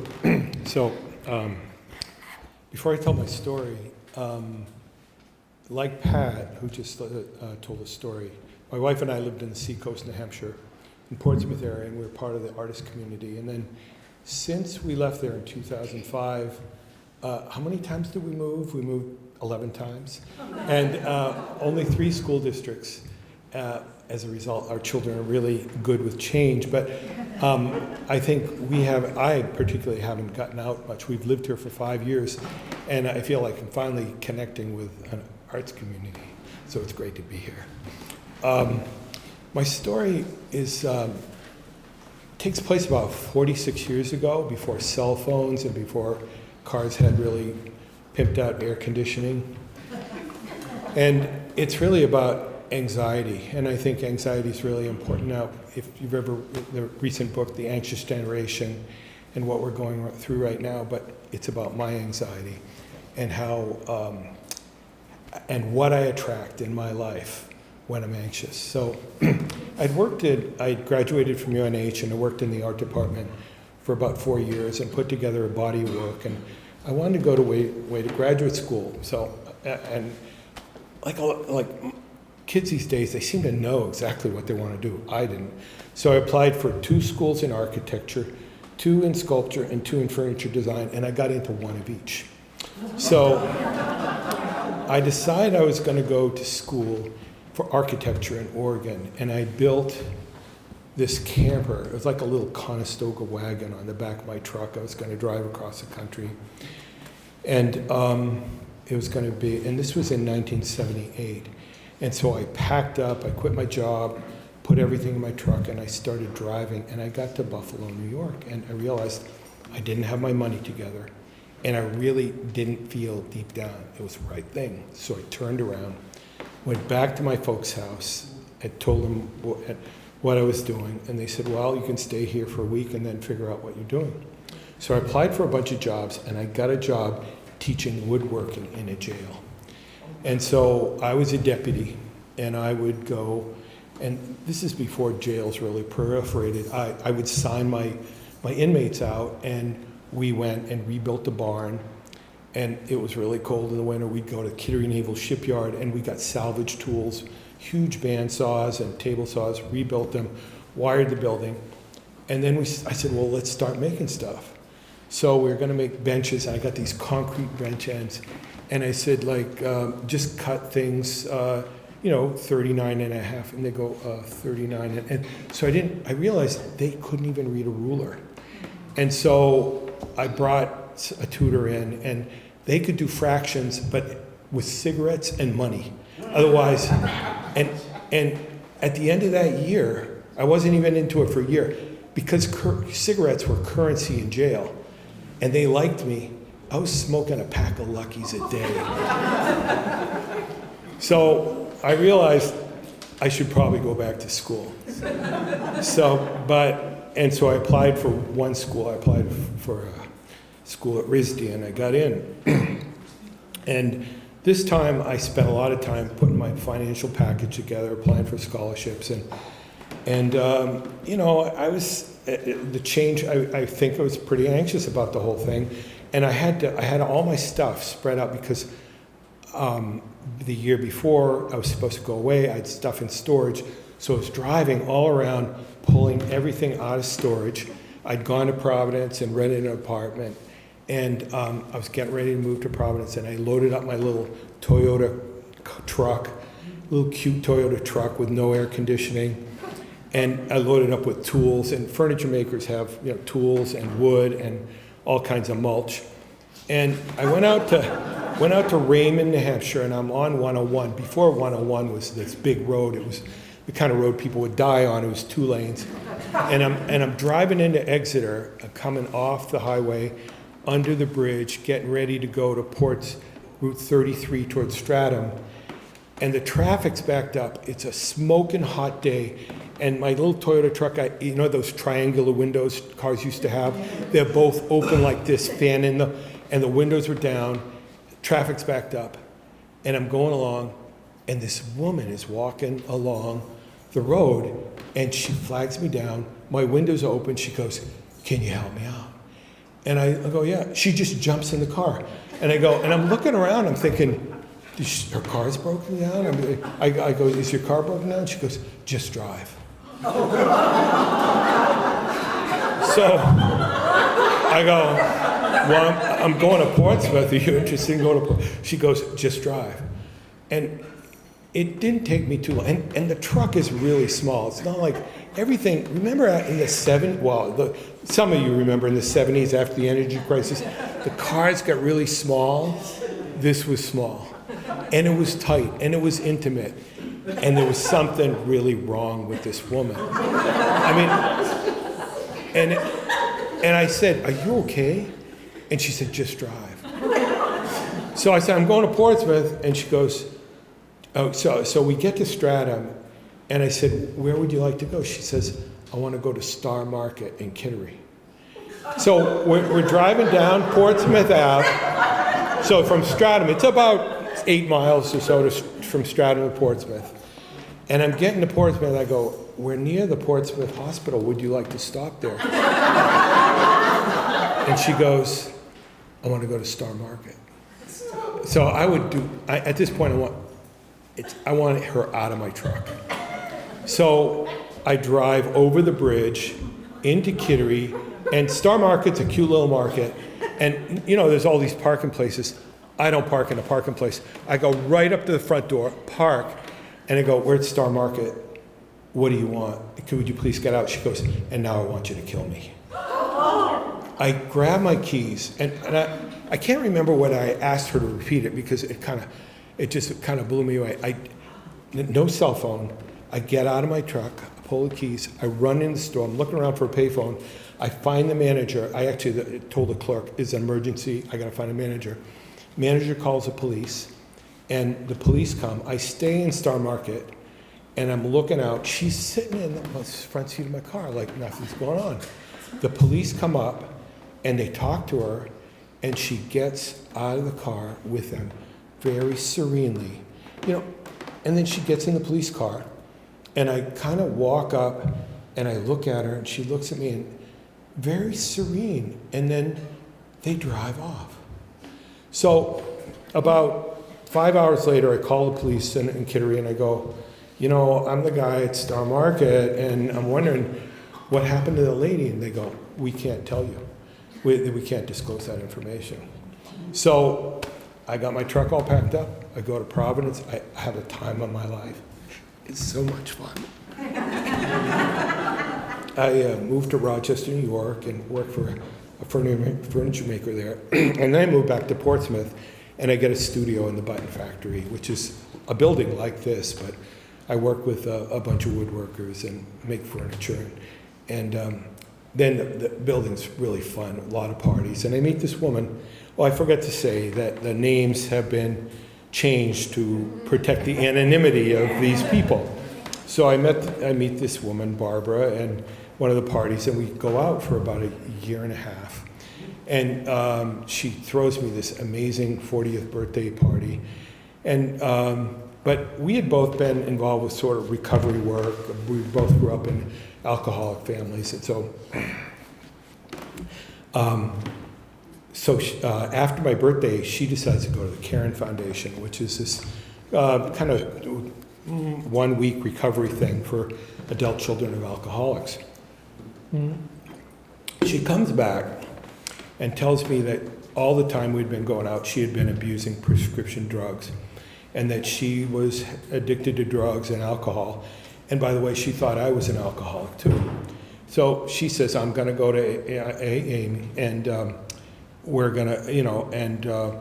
So, before I tell my story, like Pat, who just told a story, my wife and I lived in the seacoast, New Hampshire, in Portsmouth area, and we were part of the artist community. And then, since we left there in 2005, how many times did we move? We moved 11 times, and only 3 school districts. As a result, our children are really good with change. But I think I particularly haven't gotten out much. We've lived here for 5 years, and I feel like I'm finally connecting with an arts community. So it's great to be here. My story takes place about 46 years ago, before cell phones and before cars had really pimped out air conditioning. And it's really about anxiety, and I think anxiety is really important now. If you've ever read the recent book, The Anxious Generation, and what we're going through right now, but it's about my anxiety and how, and what I attract in my life when I'm anxious. So I graduated from UNH and I worked in the art department for about 4 years and put together a body of work, and I wanted to go to graduate school. So, and like kids these days, they seem to know exactly what they want to do. I didn't. So I applied for 2 schools in architecture, 2 in sculpture, and 2 in furniture design, and I got into 1 of each. So I decided I was going to go to school for architecture in Oregon, and I built this camper. It was like a little Conestoga wagon on the back of my truck. I was going to drive across the country. And it was going to be, and this was in 1978. And so I packed up, I quit my job, put everything in my truck, and I started driving. And I got to Buffalo, New York, and I realized I didn't have my money together. And I really didn't feel deep down it was the right thing. So I turned around, went back to my folks' house, and told them what I was doing. And they said, well, you can stay here for a week and then figure out what you're doing. So I applied for a bunch of jobs, and I got a job teaching woodworking in a jail. And so I was a deputy, and I would go, and this is before jails really proliferated. I would sign my inmates out, and we went and rebuilt the barn, and it was really cold in the winter. We'd go to Kittery Naval Shipyard, and we got salvage tools, huge band saws and table saws, rebuilt them, wired the building, and then I said, well, let's start making stuff. So we were going to make benches, and I got these concrete bench ends. And I said, just cut things, 39 and a half. And they go, 39. And so I realized they couldn't even read a ruler. And so I brought a tutor in, and they could do fractions, but with cigarettes and money. Otherwise, and at the end of that year, I wasn't even into it for a year, because cigarettes were currency in jail. And they liked me. I was smoking a pack of Luckies a day. So I realized I should probably go back to school. So I applied for 1 school. I applied for a school at RISD, and I got in. And this time I spent a lot of time putting my financial package together, applying for scholarships, and I was the change. I think I was pretty anxious about the whole thing. And I had all my stuff spread out because the year before I was supposed to go away. I had stuff in storage. So I was driving all around, pulling everything out of storage. I'd gone to Providence and rented an apartment. And I was getting ready to move to Providence, and I loaded up my little Toyota truck, little cute Toyota truck with no air conditioning. And I loaded up with tools, and furniture makers have tools and wood and all kinds of mulch. And I went out to Raymond, New Hampshire, and I'm on 101. Before 101 was this big road. It was the kind of road people would die on. It was 2 lanes. And I'm driving into Exeter, coming off the highway, under the bridge, getting ready to go to Port's Route 33 towards Stratham. And the traffic's backed up. It's a smoking hot day. And my little Toyota truck, those triangular windows cars used to have? They're both open like this, fan in them, and the windows were down. traffic's backed up, and I'm going along, and this woman is walking along the road, and she flags me down. My window's open. She goes, "Can you help me out?" And I go, "Yeah." She just jumps in the car, and I go, and I'm looking around. I'm thinking, her car's broken down. I go, "Is your car broken down?" She goes, "Just drive." So I go, "Well, I'm going to Portsmouth. Are you interested in going to Portsmouth?" She goes, "Just drive." And it didn't take me too long. And the truck is really small. It's not like everything. Remember in the some of you remember in the 70s after the energy crisis, the cars got really small. This was small. And it was tight. And it was intimate. And there was something really wrong with this woman. I mean, and I said, "Are you okay?" And she said, "Just drive." So I said, "I'm going to Portsmouth." And she goes, "Oh, so we get to Stratham." And I said, "Where would you like to go?" She says, "I want to go to Star Market in Kittery." So we're driving down Portsmouth Ave. So from Stratham, it's about 8 miles or so from Stratham to Portsmouth. And I'm getting to Portsmouth, I go, "We're near the Portsmouth Hospital. Would you like to stop there?" And she goes, "I want to go to Star Market." So at this point, I want her out of my truck. So I drive over the bridge into Kittery, and Star Market's a cute little market. And, there's all these parking places. I don't park in a parking place. I go right up to the front door, park, and I go, "We're at Star Market. What do you want? Would you please get out?" She goes, "And now I want you to kill me." I grab my keys, and I can't remember what I asked her to repeat it because it just kind of blew me away. No cell phone. I get out of my truck, I pull the keys, I run in the store. I'm looking around for a payphone. I find the manager. I actually told the clerk, "It's an emergency. I got to find a manager." Manager calls the police, and the police come. I stay in Star Market, and I'm looking out. She's sitting in the front seat of my car like nothing's going on. The police come up, and they talk to her, and she gets out of the car with them very serenely. And then she gets in the police car, and I kind of walk up, and I look at her, and she looks at me, and very serene, and then they drive off. So about 5 hours later, I call the police in Kittery, and I go, "I'm the guy at Star Market, and I'm wondering what happened to the lady." And they go, "We can't tell you. We can't disclose that information." So I got my truck all packed up. I go to Providence. I have a time of my life. It's so much fun. I moved to Rochester, New York, and worked for a furniture maker there. And then I moved back to Portsmouth, and I get a studio in the Button Factory, which is a building like this, but I work with a bunch of woodworkers and make furniture. And then the building's really fun, a lot of parties. And I meet this woman. Well, I forgot to say that the names have been changed to protect the anonymity of these people. So I meet this woman, Barbara, and one of the parties, and we go out for about a year and a half. And she throws me this amazing 40th birthday party. And but we had both been involved with sort of recovery work. We both grew up in alcoholic families, and so after my birthday, she decides to go to the Caron Foundation, which is this kind of 1 week recovery thing for adult children of alcoholics. She comes back and tells me that all the time we'd been going out, she had been abusing prescription drugs, and that she was addicted to drugs and alcohol. And by the way, she thought I was an alcoholic too. So she says, "I'm going to go to AA, and we're going to,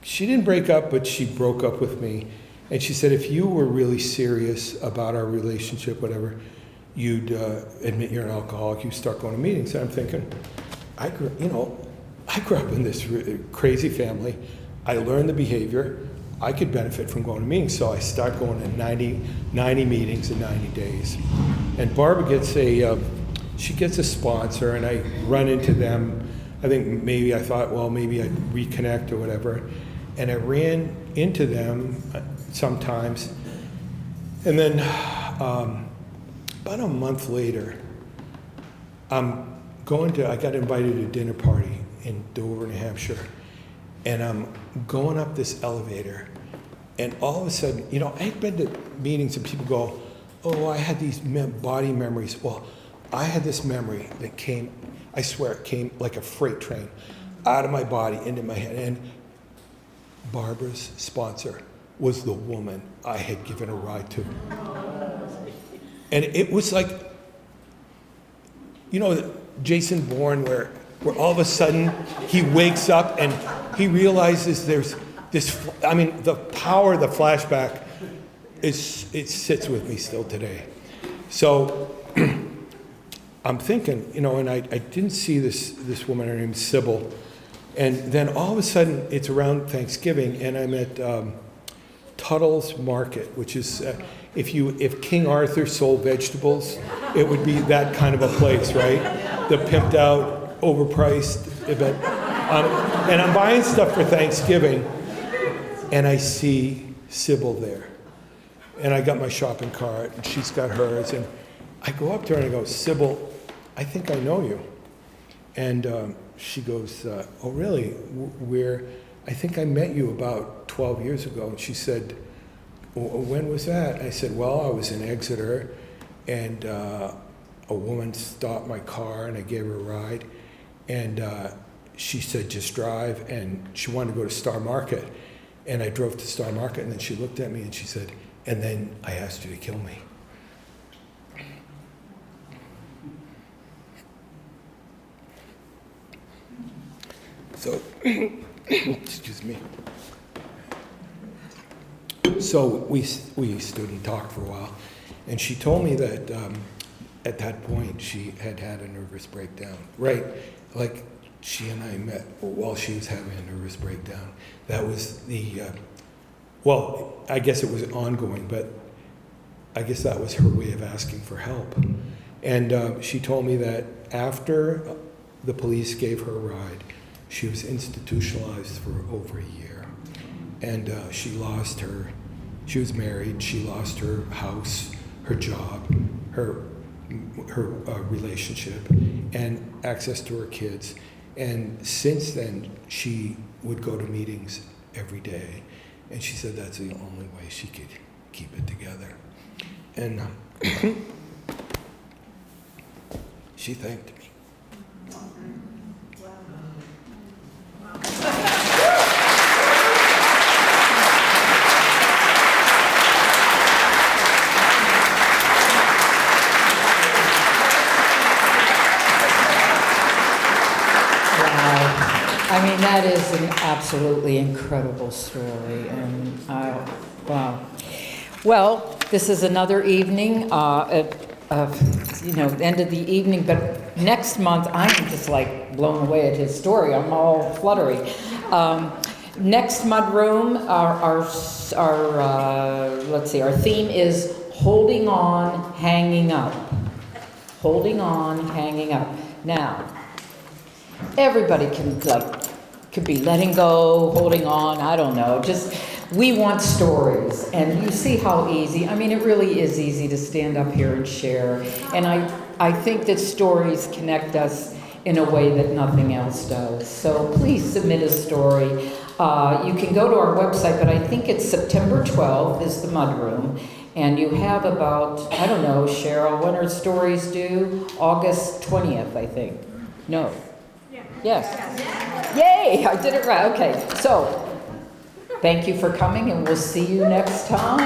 she didn't break up, but she broke up with me. And she said, "If you were really serious about our relationship, whatever, you'd admit you're an alcoholic, you'd start going to meetings." And I'm thinking, I grew up in this crazy family. I learned the behavior. I could benefit from going to meetings. So I start going to 90 meetings in 90 days. And Barbara gets a sponsor, and I run into them I think maybe I thought, well, maybe I'd reconnect or whatever. And I ran into them sometimes. And then about a month later, I got invited to a dinner party in Dover, New Hampshire. And I'm going up this elevator. And all of a sudden, you know, I'd been to meetings and people go, oh, I had these body memories. Well, I had this memory that came, I swear it came like a freight train out of my body into my head. And Barbara's sponsor was the woman I had given a ride to. And it was like, you know, Jason Bourne, where all of a sudden he wakes up and he realizes there's this, I mean, the power of the flashback it sits with me still today. So I'm thinking, you know, and I didn't see this woman, her name's Sybil. And then all of a sudden, it's around Thanksgiving, and I'm at Tuttle's Market, which is, if King Arthur sold vegetables, it would be that kind of a place, right? The pimped out, overpriced event. And I'm buying stuff for Thanksgiving, and I see Sybil there. And I got my shopping cart, and she's got hers, and I go up to her and I go, Sybil, I think I know you. And she goes, oh, really? I think I met you about 12 years ago. And she said, when was that? I said, well, I was in Exeter, and a woman stopped my car, and I gave her a ride. And she said, just drive. And she wanted to go to Star Market. And I drove to Star Market, and then she looked at me, and she said, and then I asked you to kill me. So, excuse me. So we stood and talked for a while, and she told me that at that point she had had a nervous breakdown. Right, like she and I met while she was having a nervous breakdown. That was the, well, I guess it was ongoing, but I guess that was her way of asking for help. And she told me that after the police gave her a ride, she was institutionalized for over a year. And she was married, she lost her house, her job, her relationship, and access to her kids. And since then, she would go to meetings every day. And she said that's the only way she could keep it together. And she thanked me. I mean, that is an absolutely incredible story, and wow. Well, this is another evening, end of the evening, but next month, I'm just like blown away at his story. I'm all fluttery. Next Mudroom, our theme is holding on, hanging up. Holding on, hanging up. Now, everybody could be letting go, holding on, I don't know. Just, we want stories. And you see how easy, I mean, it really is easy to stand up here and share. And I think that stories connect us in a way that nothing else does. So please submit a story. You can go to our website, but I think it's September 12th is the Mudroom. And you have about, I don't know, Cheryl, when are stories due? August 20th, I think. No. Yes. Yay, I did it right. Okay, so thank you for coming, and we'll see you next time.